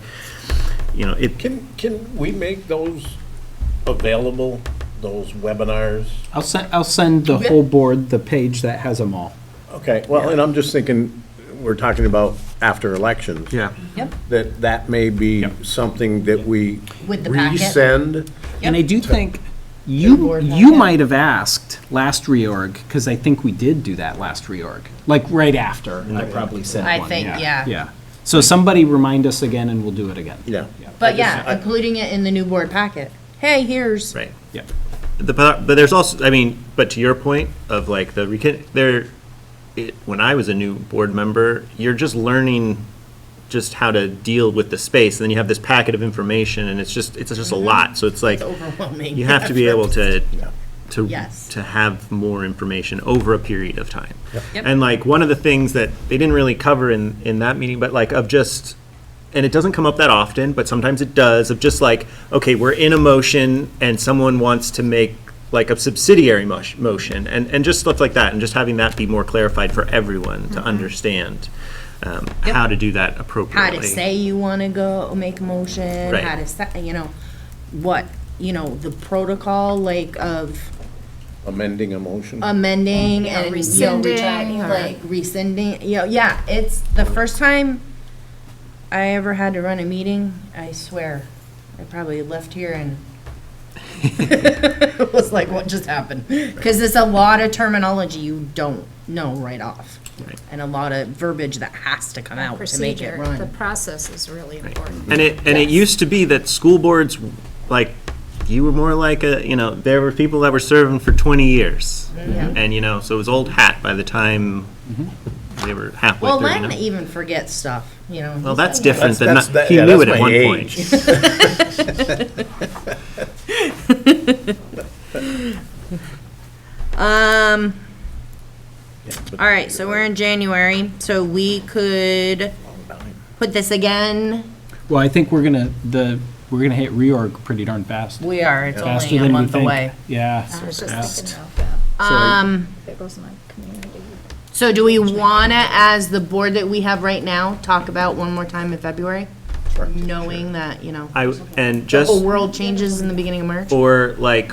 we make those available, those webinars? I'll send the whole board the page that has them all. Okay, well, and I'm just thinking, we're talking about after elections. Yeah. Yep. That may be something that we With the packet. resend. And I do think, You, board you packet. might have asked last reorg, because I think we did do that last reorg, like right after, I probably said I one, think, yeah. Yeah. So somebody remind us again and we'll do it again. Yeah. But yeah, including it in the new board packet. Hey, here's. Right. Yeah. But there's also, I mean, but to your point of like when I was a new board member, you're just learning just how to deal with the space. And then you have this packet of information and it's just a lot. So it's like, It's overwhelming. you have to be able to Yes. to have more information over a period of time. Yep. And like one of the things that they didn't really cover in that meeting, but like of just, and it doesn't come up that often, but sometimes it does, of just like, okay, we're in a motion and someone wants to make like a subsidiary motion and just stuff like that, and just having that be more clarified for everyone to understand how to do that appropriately. How to say you want to go make a motion, Right. how to say, what, the protocol, like, of Amending a motion. amending and, rescinding or- like, rescinding, yeah, it's the first time I ever had to run a meeting, I swear, I probably left here and it was like, what just happened? Because there's a lot of terminology you don't know right off. Right. And a lot of verbiage that has to come out to make it Procedure, the run. process is really important. And it used to be that school boards, like, you were more like there were people that were serving for 20 years. And, so it was old hat by the time they were halfway Well, through. Len even forgets stuff, Well, that's different than, That's- he yeah, knew that's it at my one age. point. All right, so we're in January, so we could put this again. Well, I think we're gonna hit reorg pretty darn fast. We are, it's Faster only a than we month think. away. Yeah. I was just fast. thinking about that. So, It goes in my community. so do we wanna, as the board that we have right now, talk about one more time in February? Knowing that, And the just whole world changes in the beginning of March? for like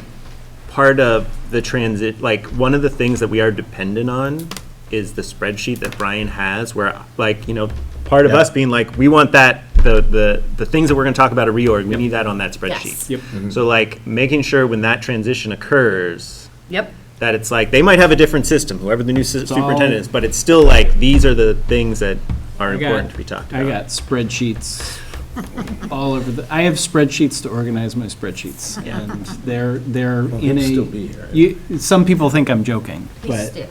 part of the transit, like one of the things that we are dependent on is the spreadsheet that Brian has, where like, part of us being like, we want that, the things that we're gonna talk about at reorg, we need that on that spreadsheet. Yes. So like making sure when that transition occurs, Yep. that it's like, they might have a different system, whoever the new all- superintendent is, but it's still like, these are the things that are I got- important to be talked about. I got spreadsheets all over I have spreadsheets to organize my spreadsheets, and they're in he'll still be here. some people think I'm joking, He's but still-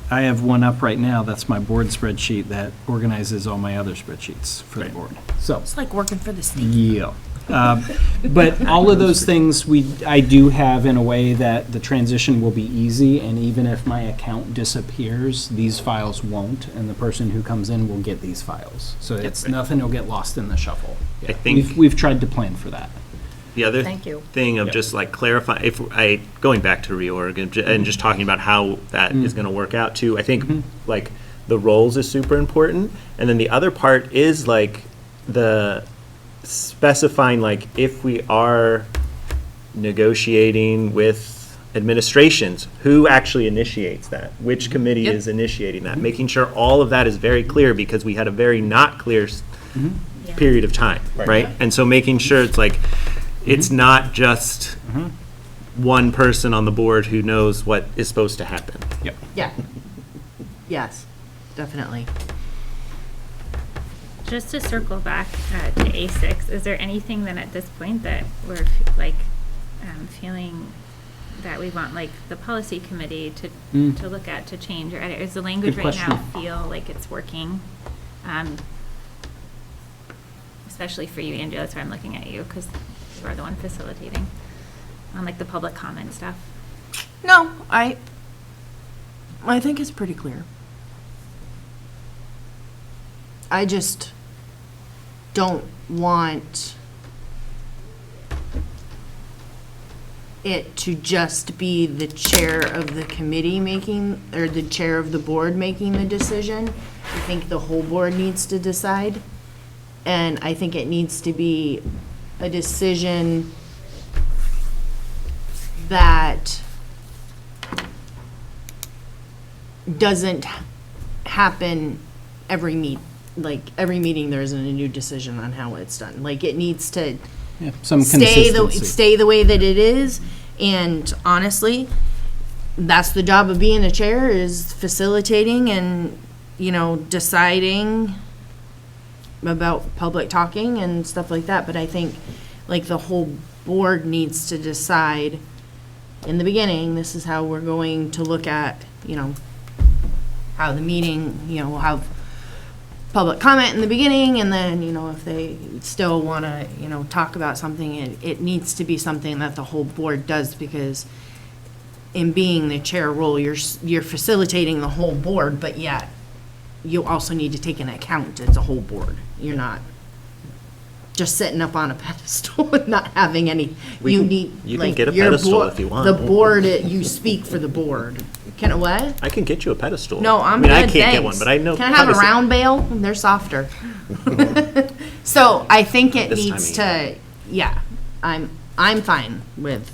I have one up right now, that's my board spreadsheet that organizes all my other spreadsheets for the board, so. It's like working for the state. Yeah. But all of those things, I do have in a way that the transition will be easy, and even if my account disappears, these files won't, and the person who comes in will get these files. So it's, nothing will get lost in the shuffle. I think We've tried to plan for that. the other Thank you. thing of just like clarifying, going back to reorg and just talking about how that is gonna work out too, I think like the roles is super important. And then the other part is like the specifying, like if we are negotiating with administrations, who actually initiates that? Which committee is initiating that? Making sure all of that is very clear, because we had a very not clear period of time, right? And so making sure it's like, it's not just one person on the board who knows what is supposed to happen. Yep. Yeah. Yes, definitely. Just to circle back to A6, is there anything then at this point that we're feeling that we want like the policy committee to look at, to change, or edit? Is the language Good right now question. feel like it's working? Especially for you, Andrea, that's why I'm looking at you, because you are the one facilitating on like the public comment stuff. No, I think it's pretty clear. I just don't want it to just be the chair of the committee making, or the chair of the board making the decision. I think the whole board needs to decide. And I think it needs to be a decision that doesn't happen every meeting. Like, every meeting, there isn't a new decision on how it's done. Like, it needs to, Yeah, some stay consistency. the way that it is. And honestly, that's the job of being a chair, is facilitating and, deciding about public talking and stuff like that. But I think, like, the whole board needs to decide in the beginning, this is how we're going to look at, how the meeting, we'll have public comment in the beginning, and then, if they still want to, talk about something, it needs to be something that the whole board does, because in being the chair role, you're facilitating the whole board, but yet you also need to take into account as a whole board. You're not just sitting up on a pedestal and not having any, You can get a pedestal if you want. The board, you speak for the board. Can it what? I can get you a pedestal. No, I'm I mean, good, I can't get thanks. one, but I know. Can I have a round bale? They're softer. So I think it This needs time to, yeah, I'm fine with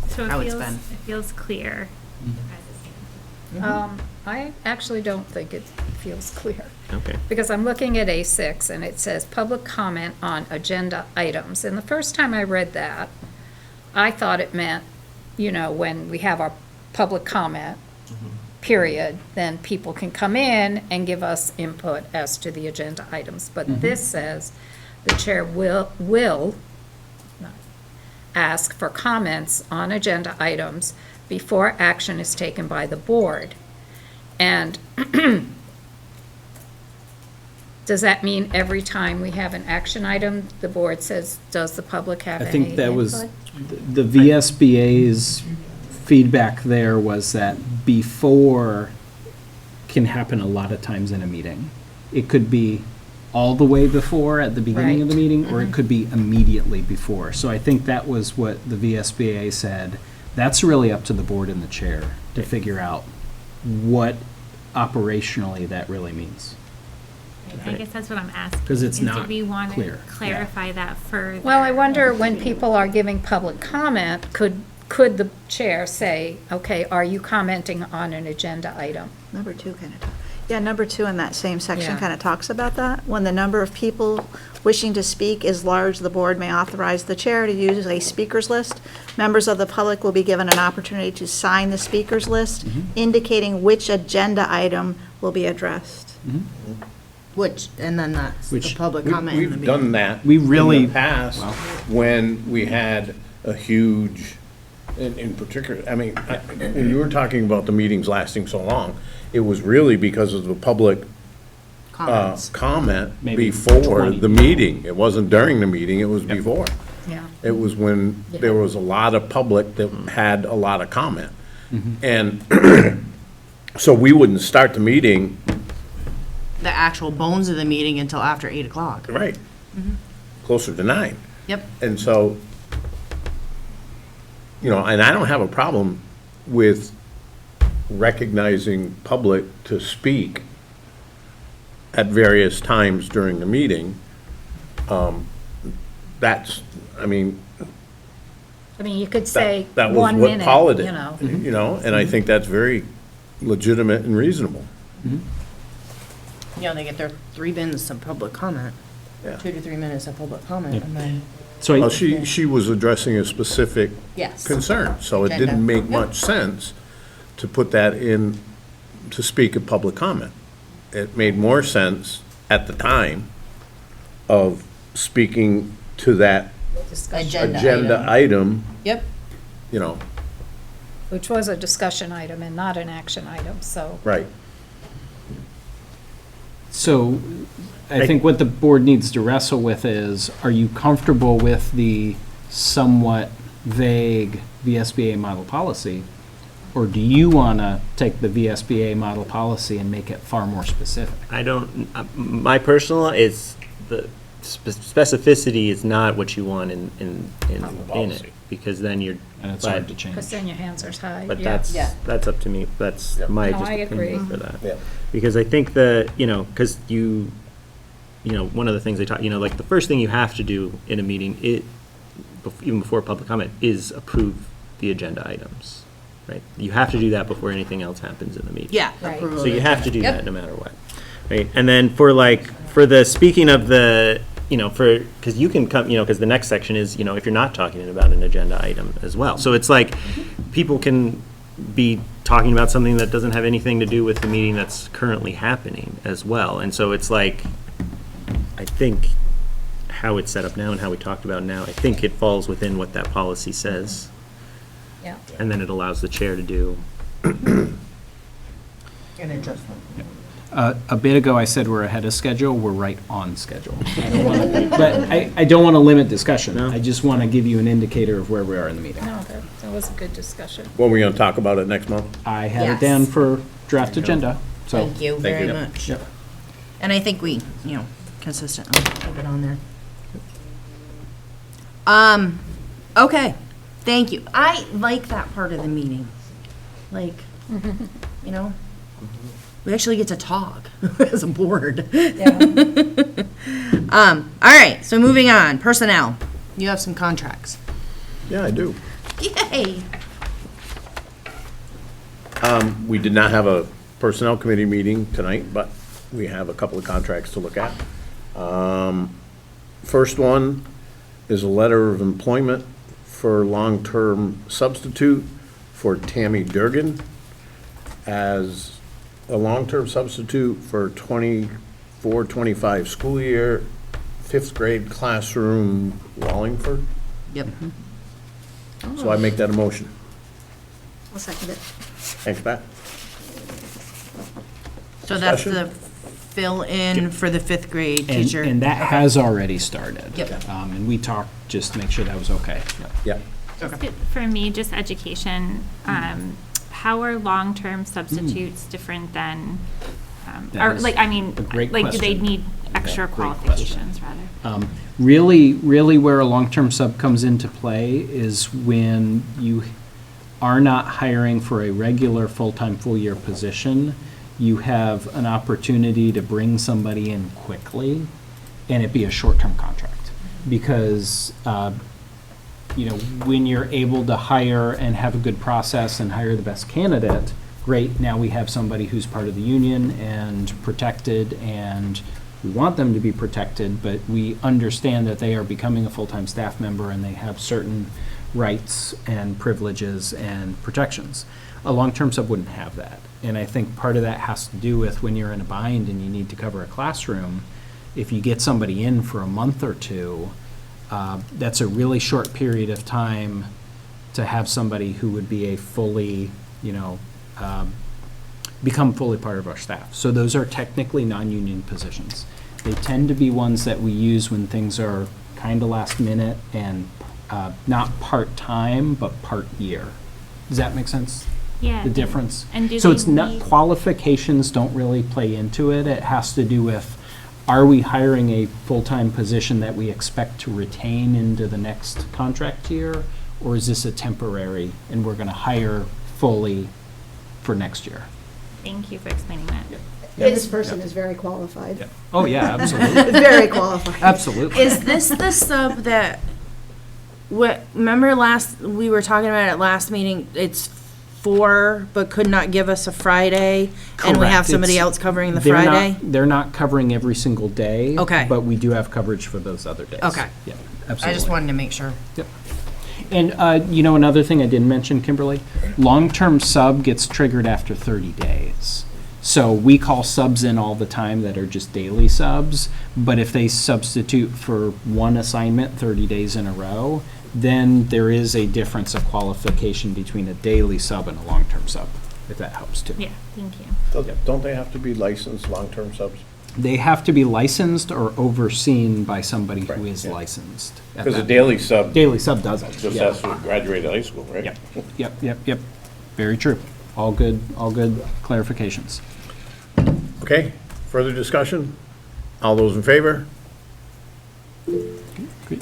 So how it it's feels, been. it feels clear as it stands. I actually don't think it feels clear. Okay. Because I'm looking at A6 and it says public comment on agenda items. And the first time I read that, I thought it meant, when we have our public comment, period, then people can come in and give us input as to the agenda items. But this says the chair will ask for comments on agenda items before action is taken by the board. And does that mean every time we have an action item, the board says, does the public have I any think that was, input? the VSBA's feedback there was that before can happen a lot of times in a meeting. It could be all the way before at the beginning of the Right. meeting, or it could be immediately before. So I think that was what the VSBA said. That's really up to the board and the chair to figure out what operationally that really means. I guess that's what I'm asking. 'Cause it's is not Do we want to clear. clarify that further? Well, I wonder when people are giving public comment, could the chair say, okay, are you commenting on an agenda item? Number 2 kind of, yeah, number 2 in that same section Yeah. kind of talks about that. When the number of people wishing to speak is large, the board may authorize the chair to use a speakers list. Members of the public will be given an opportunity to sign the speakers list, indicating which agenda item will be addressed. And then that's the Which public comment in the We've done beginning. that. We really- In the past, when we had a huge, in particular, I mean, when you were talking about the meetings lasting so long, it was really because of the public Comments. comment Maybe before 20 the meeting. It wasn't during the meeting, it was before. Yeah. It was when there was a lot of public that had a lot of comment. And so we wouldn't start the meeting, The actual bones of the meeting until after 8 o'clock. right, closer to 9. Yep. And so, and I don't have a problem with recognizing public to speak at various times during the meeting. That's, I mean, You could say that was 1 what minute, Paula did, and I think that's very legitimate and reasonable. They get their 3 minutes of public comment. Yeah. 2 to 3 minutes of public comment, and then, So Well, I, she was addressing a specific yes. concern, so it Agenda. didn't make Yep. much sense to put that in, to speak at public comment. It made more sense at the time of speaking to that agenda item, Yep. which was a discussion item and not an action item, so. right. so I think what the board needs to wrestle with is, are you comfortable with the somewhat vague VSBA model policy? Or do you want to take the VSBA model policy and make it far more specific? I don't, my personal is, the specificity is not what you want in it, policy. because then you're. And it's hard to change. Because then your hands are tied. But yeah. that's up to me, that's my No, just I agree. opinion for that. Yeah. Because I think because one of the things they talk, like the first thing you have to do in a meeting, even before public comment, is approve the agenda items, right? You have to do that before anything else happens in the meeting. Yeah. Right. approval So of you the have to do agenda. that no matter what, right? And then for the speaking of the you know, because you can come, you know, because the next section is, you know, if you're not talking about an agenda item as well. So it's like, people can be talking about something that doesn't have anything to do with the meeting that's currently happening as well. And so it's like, I think how it's set up now and how we talked about now, I think it falls within what that policy says. Yeah. And then it allows the chair to do. An adjustment. A bit ago, I said we're ahead of schedule, we're right on schedule. But I don't want to limit discussion. I just want to give you an indicator of where we are in the meeting. No, that was a good discussion. When are we gonna talk about it next month? I had it Yes. down for draft agenda, so. Thank you very much. Yep. And I think we, you know, consistently keep it on there. Okay, thank you. I like that part of the meeting. Like, you know, we actually get to talk as a board. All right, so moving on, personnel. You have some contracts. Yeah, I do. Yay! We did not have a personnel committee meeting tonight, but we have a couple of contracts to look at. First one is a letter of employment for long-term substitute for Tammy Durgan as a long-term substitute for 24-25 school year, 5th grade classroom, Wallingford. Yep. So I make that a motion. I'll second it. Thanks, Pat. So that's Discussion? the fill-in for the 5th grade And, teacher. and that has already started. Yep. And we talked just to make sure that was okay. Yep. Yeah. For me, just education, how are long-term substitutes different than, That or is like, I mean, a great like, do they question. need extra Yeah, great question. qualifications rather? Really where a long-term sub comes into play is when you are not hiring for a regular full-time, full-year position. You have an opportunity to bring somebody in quickly and it be a short-term contract. Because, you know, when you're able to hire and have a good process and hire the best candidate, great, now we have somebody who's part of the union and protected, and we want them to be protected, but we understand that they are becoming a full-time staff member and they have certain rights and privileges and protections. A long-term sub wouldn't have that. And I think part of that has to do with when you're in a bind and you need to cover a classroom, if you get somebody in for a month or two, that's a really short period of time to have somebody who would be a fully, you know, become fully part of our staff. So those are technically non-union positions. They tend to be ones that we use when things are kind of last minute and not part-time, but part-year. Does that make sense? Yeah. The difference? And do So they it's not, need- qualifications don't really play into it. It has to do with, are we hiring a full-time position that we expect to retain into the next contract year? Or is this a temporary and we're going to hire fully for next year? Thank you for explaining that. This person is very qualified. Oh, yeah, absolutely. Very qualified. Absolutely. Is this the sub that, remember we were talking about it last meeting, it's 4, but could not give us a Friday, and we have Correct. somebody It's- else covering the they're not- Friday? They're not covering every single day. Okay. But we do have coverage for those other days. Okay. Yeah, I absolutely. just wanted to make sure. Yep. And, you know, another thing I didn't mention, Kimberly, long-term sub gets triggered after 30 days. So we call subs in all the time that are just daily subs, but if they substitute for one assignment 30 days in a row, then there is a difference of qualification between a daily sub and a long-term sub, if that helps too. Yeah, thank you. Don't they have to be licensed long-term subs? They have to be licensed or overseen by somebody who Right, is yeah. licensed. at Because a that daily sub Daily sub doesn't. just yeah. has to graduate high school, right? Yep. Very true. All good clarifications. Okay, further discussion? All those in favor? Okay,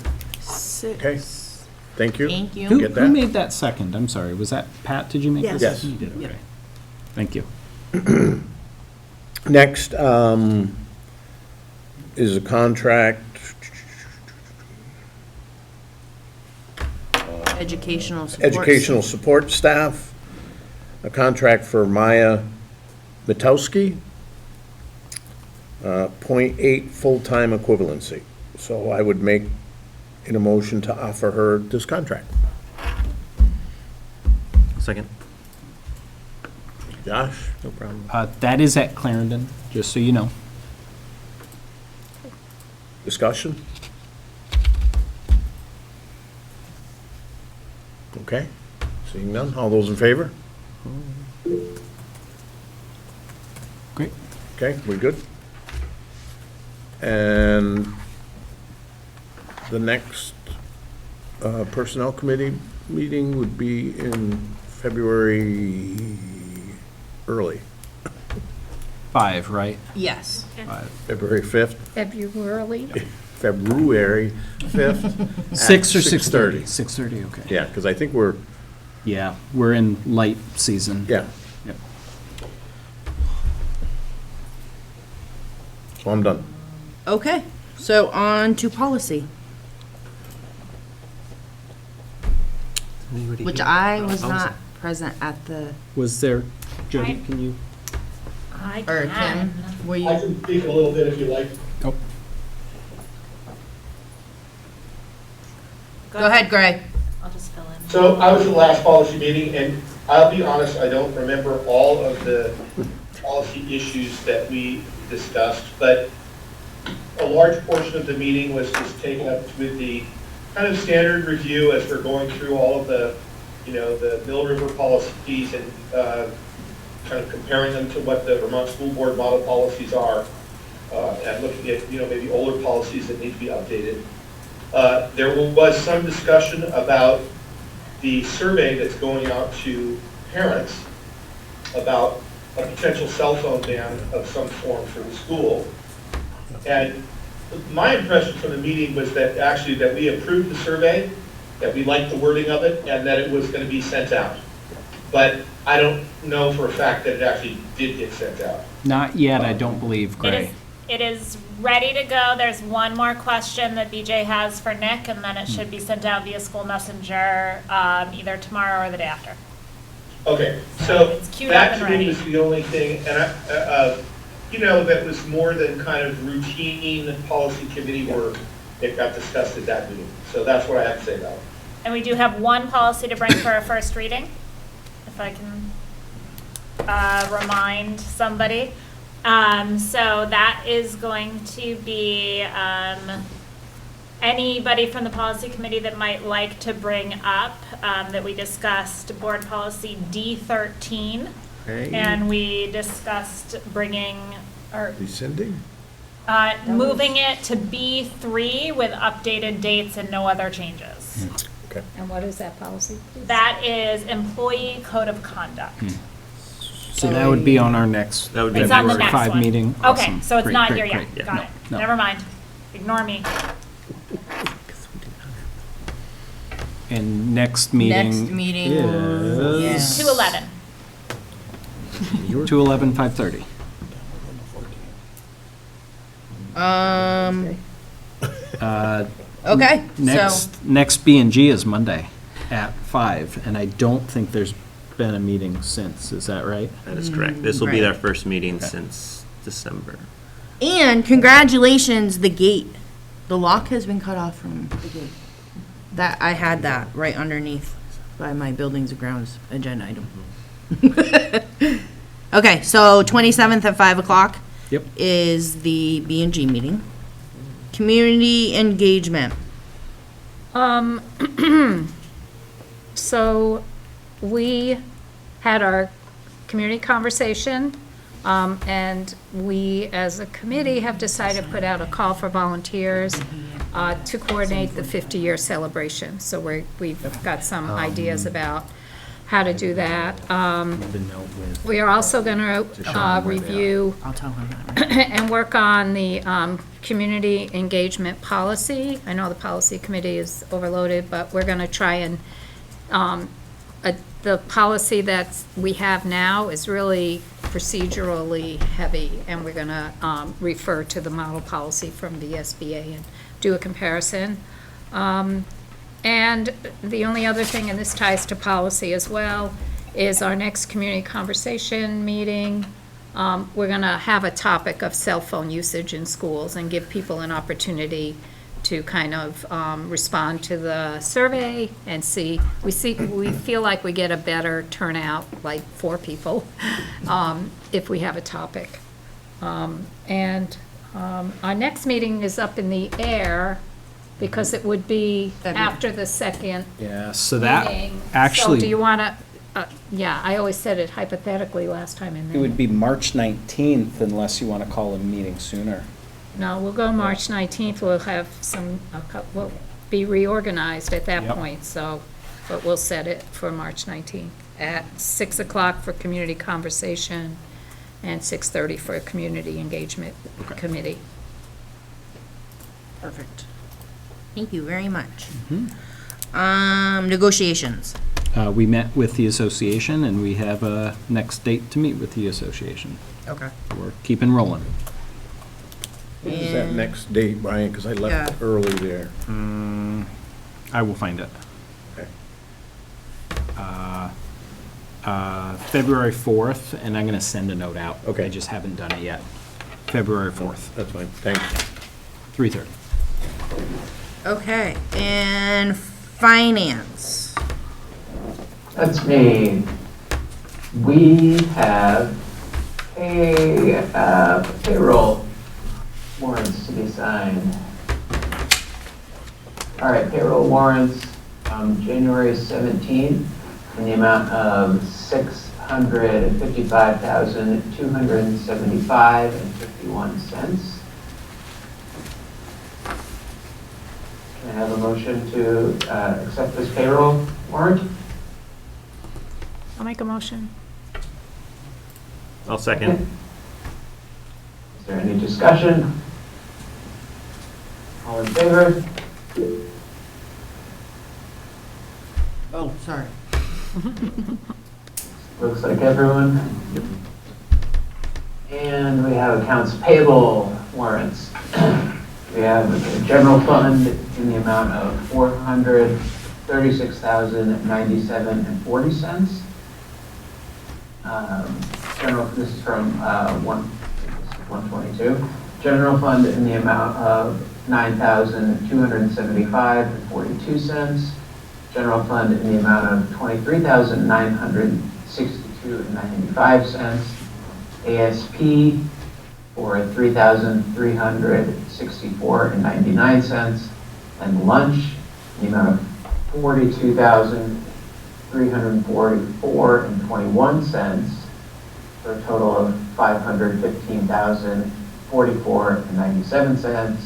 thank you. Thank you. Who Get who that? made that second? I'm sorry, was that Pat? Did you make the Yes. second? You did, okay. Thank you. Next, is a contract, Educational support. educational support staff, a contract for Maya Mitowski, .8 full-time equivalency. So I would make an motion to offer her this contract. Second. Josh? No problem. That is at Clarendon, just so you know. Discussion? Okay, seeing none, all those in favor? Great. Okay, we good? And the next Personnel Committee meeting would be in February early, 5, right? Yes. 5. February 5th, February. February 5th. 6 or 6:30. 6:30, okay. Yeah, because I think we're, Yeah, we're in light season. yeah, Yep. so I'm done. Okay, so on to policy, Anybody which here? I was Oh, not present at the, Was there, Jody, can you? I or can. Kim, were I you? can speak a little bit if you like. Oh, Go ahead, Gray. I'll just fill in. So I was at the last policy meeting, and I'll be honest, I don't remember all of the policy issues that we discussed, but a large portion of the meeting was just taken up with the kind of standard review as we're going through all of the, the Mill River policies and kind of comparing them to what the Vermont School Board model policies are, and looking at, maybe older policies that need to be updated. There was some discussion about the survey that's going out to parents about a potential cell phone ban of some form for the school. And my impression from the meeting was that actually that we approved the survey, that we liked the wording of it, and that it was going to be sent out. But I don't know for a fact that it actually did get sent out. not yet, I don't believe, Gray. It is ready to go. There's one more question that BJ has for Nick, and then it should be sent out via school messenger either tomorrow or the day after. Okay, so It's queued up that and to me ready. was the only thing, and that was more than kind of routine policy committee work that got discussed at that meeting. So that's what I have to say about it. And we do have one policy to bring for a first reading, if I can remind somebody. So that is going to be anybody from the policy committee that might like to bring up that we discussed board policy D13. Okay. And we discussed bringing, or Rescinding? moving it to B3 with updated dates and no other changes. Okay. And what is that policy? please? That is employee code of conduct. So that would be on our next That would be It's on the February next 5 one. meeting. Okay, Awesome. so it's Great, not great, here yet. great. Yeah, Got no, it. no. Never mind. Ignore me. And next meeting. Next meeting, is 2:11. 2:11, 5:30. Okay, so, Next B and G is Monday at 5, and I don't think there's been a meeting since, is that right? That is correct. This will be right. our first meeting since December. and congratulations, the gate. The lock has been cut off from the gate. That, I had that right underneath by my buildings and grounds agenda item. Okay, so 27th at 5 o'clock. Yep. Is the B and G meeting. Community engagement. So we had our community conversation, and we, as a committee, have decided to put out a call for volunteers to coordinate the 50-year celebration. So we've got some ideas about how to do that. We are also going to review I'll tell him that. and work on the community engagement policy. I know the policy committee is overloaded, but we're going to try and, the policy that we have now is really procedurally heavy, and we're going to refer to the model policy from the SBA and do a comparison. And the only other thing, and this ties to policy as well, is our next community conversation meeting. We're going to have a topic of cell phone usage in schools and give people an opportunity to kind of respond to the survey and see, we feel like we get a better turnout, like 4 people, if we have a topic. And our next meeting is up in the air because it would be after the second Yeah, so that, meeting. actually. So do you want to, yeah, I always said it hypothetically last time and It then, would be March 19th unless you want to call a meeting sooner. no, we'll go March 19th. We'll have we'll be reorganized at that Yep. point, so, but we'll set it for March 19th at 6 o'clock for community conversation and 6:30 for a community engagement committee. Perfect. Thank you very much. Negotiations. We met with the association, and we have a next date to meet with the association. Okay. We're keeping rolling. What is that next date, Brian? Because I left Yeah. early there. I will find it. Okay. February 4th, and I'm going to send a note out. Okay. I just haven't done it yet. February 4th, That's fine, thanks. 3:30. Okay, and finance. That's me. We have payroll warrants to be signed. All right, payroll warrants from January 17th in the amount of $655,275.51. Can I have a motion to accept this payroll warrant? I'll make a motion. I'll second. Is there any discussion? All in favor? Oh, sorry. Looks like everyone. And we have accounts payable warrants. We have a general fund in the amount of $436,097.40. This is from 122. General fund in the amount of $9,275.42. General fund in the amount of $23,962.95. ASP for $3,364.99. And lunch in the amount of $42,344.21 for a total of $515,044.97.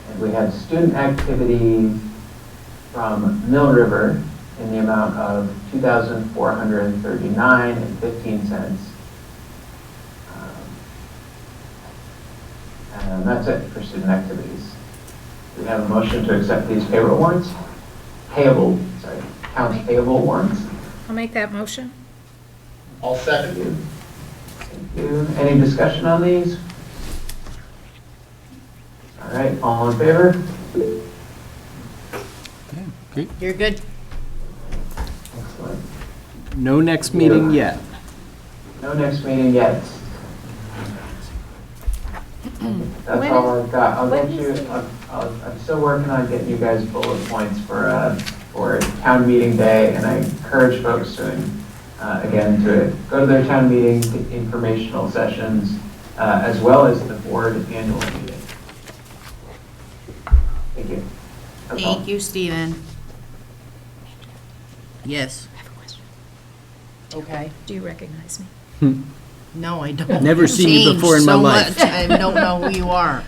And we have student activities from Mill River in the amount of $2,439.15. And that's it for student activities. Do we have a motion to accept these payroll warrants? Accounts payable warrants? I'll make that motion. I'll second. Thank you. Any discussion on these? All right, all in favor? Great. You're good? Excellent. No next meeting yet. No next meeting yet. That's all I've got. I'll get you, I'm still working on getting you guys bullet points for town meeting day, and I encourage folks to, again, to go to their town meeting informational sessions, as well as the board annual meeting. Thank you. That's all. Thank you, Stephen. Yes. I have a question. Okay. Do you recognize me? No, I don't. Never You've seen you changed before in my so life. much, I don't know who you are.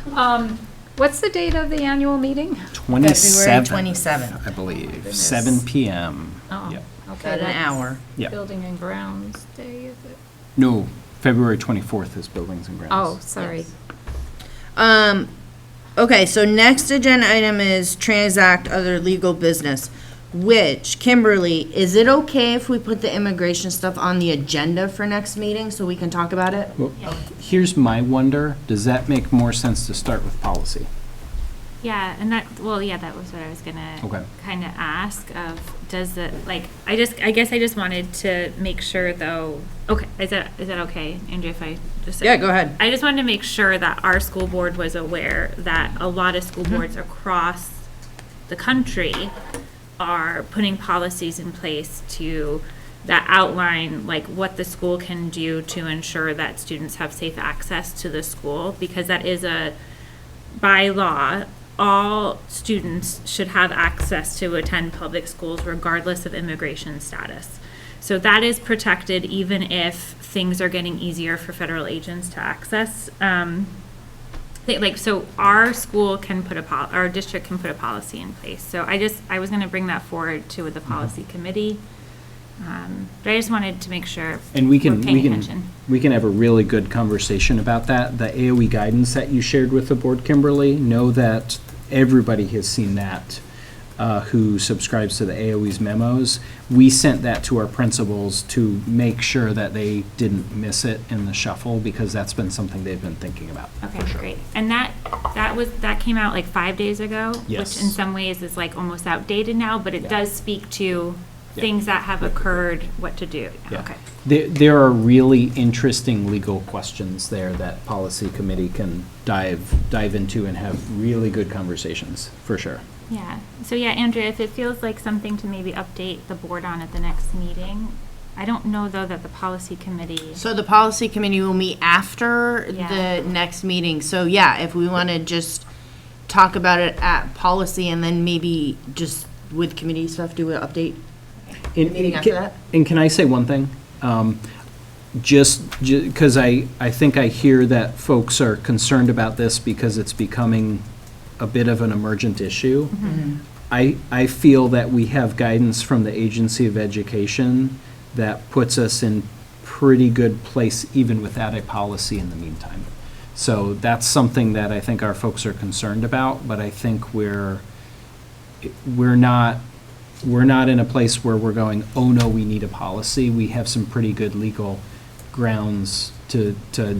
What's the date of the annual meeting? 27th, 27th. I believe, Goodness. 7 PM. Oh, Yep. okay. About an that's hour. Yeah. Building and Grounds Day, is it? No, February 24th is Buildings and Grounds. Oh, sorry. Okay, so next agenda item is Transact other legal business, which, Kimberly, is it okay if we put the immigration stuff on the agenda for next meeting so we can talk about it? Well, here's my wonder, does that make more sense to start with policy? Yeah, and that was what I was gonna Okay. kind of ask of, does it, like, I guess I just wanted to make sure though, okay, is that okay, Andrea, if I just? Yeah, go ahead. I just wanted to make sure that our school board was aware that a lot of school boards across the country are putting policies in place that outline like what the school can do to ensure that students have safe access to the school, because that is by law, all students should have access to attend public schools regardless of immigration status. So that is protected even if things are getting easier for federal agents to access. So our school can our district can put a policy in place. So I was gonna bring that forward to the policy committee. But I just wanted to make sure And we're paying attention. we can have a really good conversation about that. The AOE guidance that you shared with the board, Kimberly, know that everybody has seen that, who subscribes to the AOE's memos. We sent that to our principals to make sure that they didn't miss it in the shuffle, because that's been something they've been thinking about. Okay, great. And that came out like 5 days ago, Yes. which in some ways is like almost outdated now, but it does speak to things that have occurred, what to do. Yeah. Okay. There are really interesting legal questions there that policy committee can dive into and have really good conversations, for sure. Yeah. So yeah, Andrea, if it feels like something to maybe update the board on at the next meeting, I don't know though that the policy committee. So the policy committee will meet after Yeah. the next meeting. So yeah, if we want to just talk about it at policy and then maybe just with committee stuff, do an update. Meeting after that? And can I say one thing? Just because I think I hear that folks are concerned about this because it's becoming a bit of an emergent issue. I feel that we have guidance from the Agency of Education that puts us in pretty good place even without a policy in the meantime. So that's something that I think our folks are concerned about, but I think we're not in a place where we're going, oh no, we need a policy. We have some pretty good legal grounds to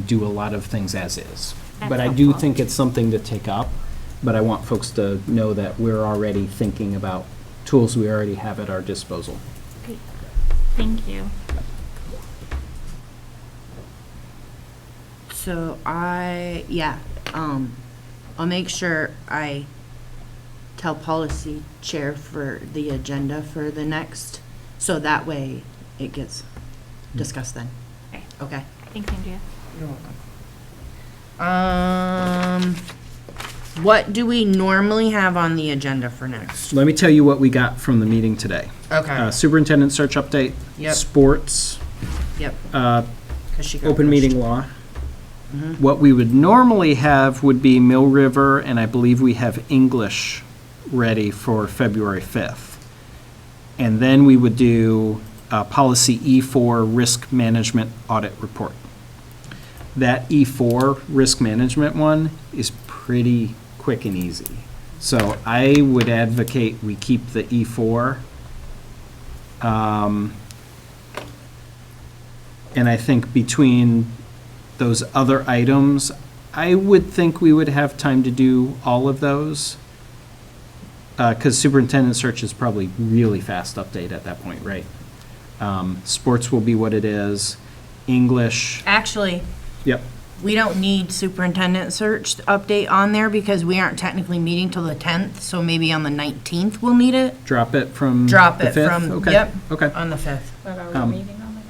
do a lot of things as is. That's But I do helpful. think it's something to take up, but I want folks to know that we're already thinking about tools we already have at our disposal. Great. Thank you. So I'll make sure I tell policy chair for the agenda for the next, so that way it gets discussed then. Okay. Okay. Thanks, Andrea. You're welcome. What do we normally have on the agenda for next? Let me tell you what we got from the meeting today. Okay. Superintendent search update. Yep. Sports. Yep. 'Cause she got Open pushed. meeting law. What we would normally have would be Mill River, and I believe we have English ready for February 5th. And then we would do policy E4, risk management audit report. That E4 risk management one is pretty quick and easy. So I would advocate we keep the E4. And I think between those other items, I would think we would have time to do all of those. Because superintendent search is probably really fast update at that point, right? Sports will be what it is. English, Actually, yep. we don't need superintendent search update on there because we aren't technically meeting till the 10th, so maybe on the 19th we'll need it. Drop it from Drop the it 5th? from, Okay, yep, okay. on the 5th. But are Um, we meeting on the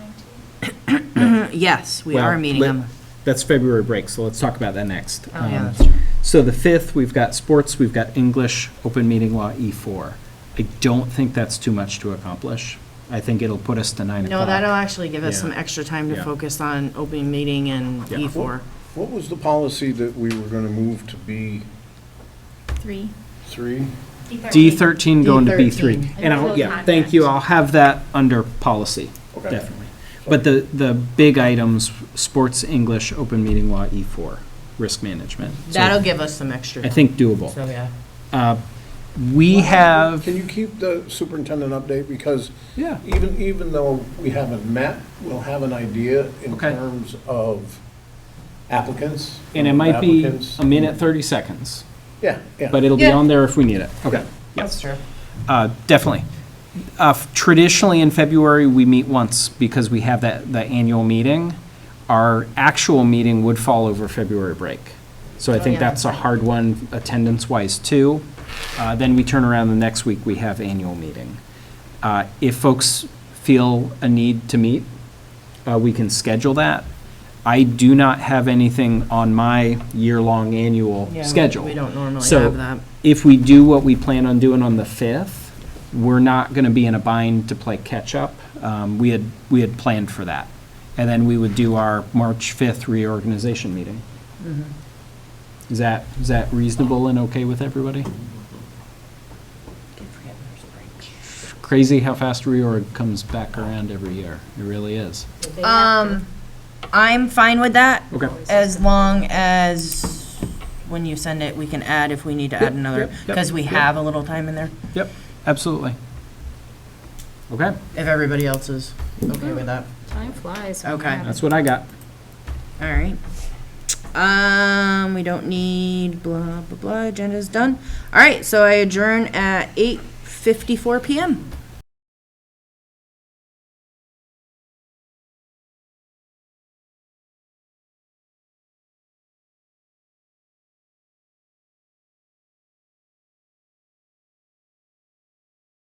19th? Yes, we Well, are meeting on the. That's February break, so let's talk about that next. Oh, yeah, that's true. So the 5th, we've got sports, we've got English, open meeting law, E4. I don't think that's too much to accomplish. I think it'll put us to 9 o'clock. No, that'll actually give us Yeah. some extra time to Yeah. focus on open meeting and Yeah. E4. What was the policy that we were gonna move to Three. B3? D13 going to D13. B3. And I'll, Until yeah, thank you, I'll have that under policy, Okay. definitely. But the big items, sports, English, open meeting law, E4, risk management. So That'll give us some extra I time. think doable. So, yeah. We have, Can you keep the superintendent update? Because yeah, even though we haven't met, we'll have an idea in Okay. terms of applicants. and it might be Applicants. a minute, 30 seconds. Yeah, yeah. But it'll be Yeah. on there if we need it. Okay. That's true. Definitely. Traditionally, in February, we meet once because we have the annual meeting. Our actual meeting would fall over February break. So I think yeah, that's a that's right. hard one, attendance-wise, too. Then we turn around the next week, we have annual meeting. If folks feel a need to meet, we can schedule that. I do not have anything on my year-long annual Yeah, schedule. we don't normally So have that. if we do what we plan on doing on the 5th, we're not going to be in a bind to play catch-up. We had planned for that. And then we would do our March 5th reorganization meeting. Is that reasonable and okay with everybody? Crazy how fast reorg comes back around every year. It really is. I'm fine with that. Okay. As long as, when you send it, we can add if we need to add another, yep, because we yep. have a little time in there, Yep, absolutely. Okay, if everybody else is okay with that. Time flies. Okay. that's what I got. All right. We don't need blah, blah, blah, agenda's done. All right, so I adjourn at 8:54 PM.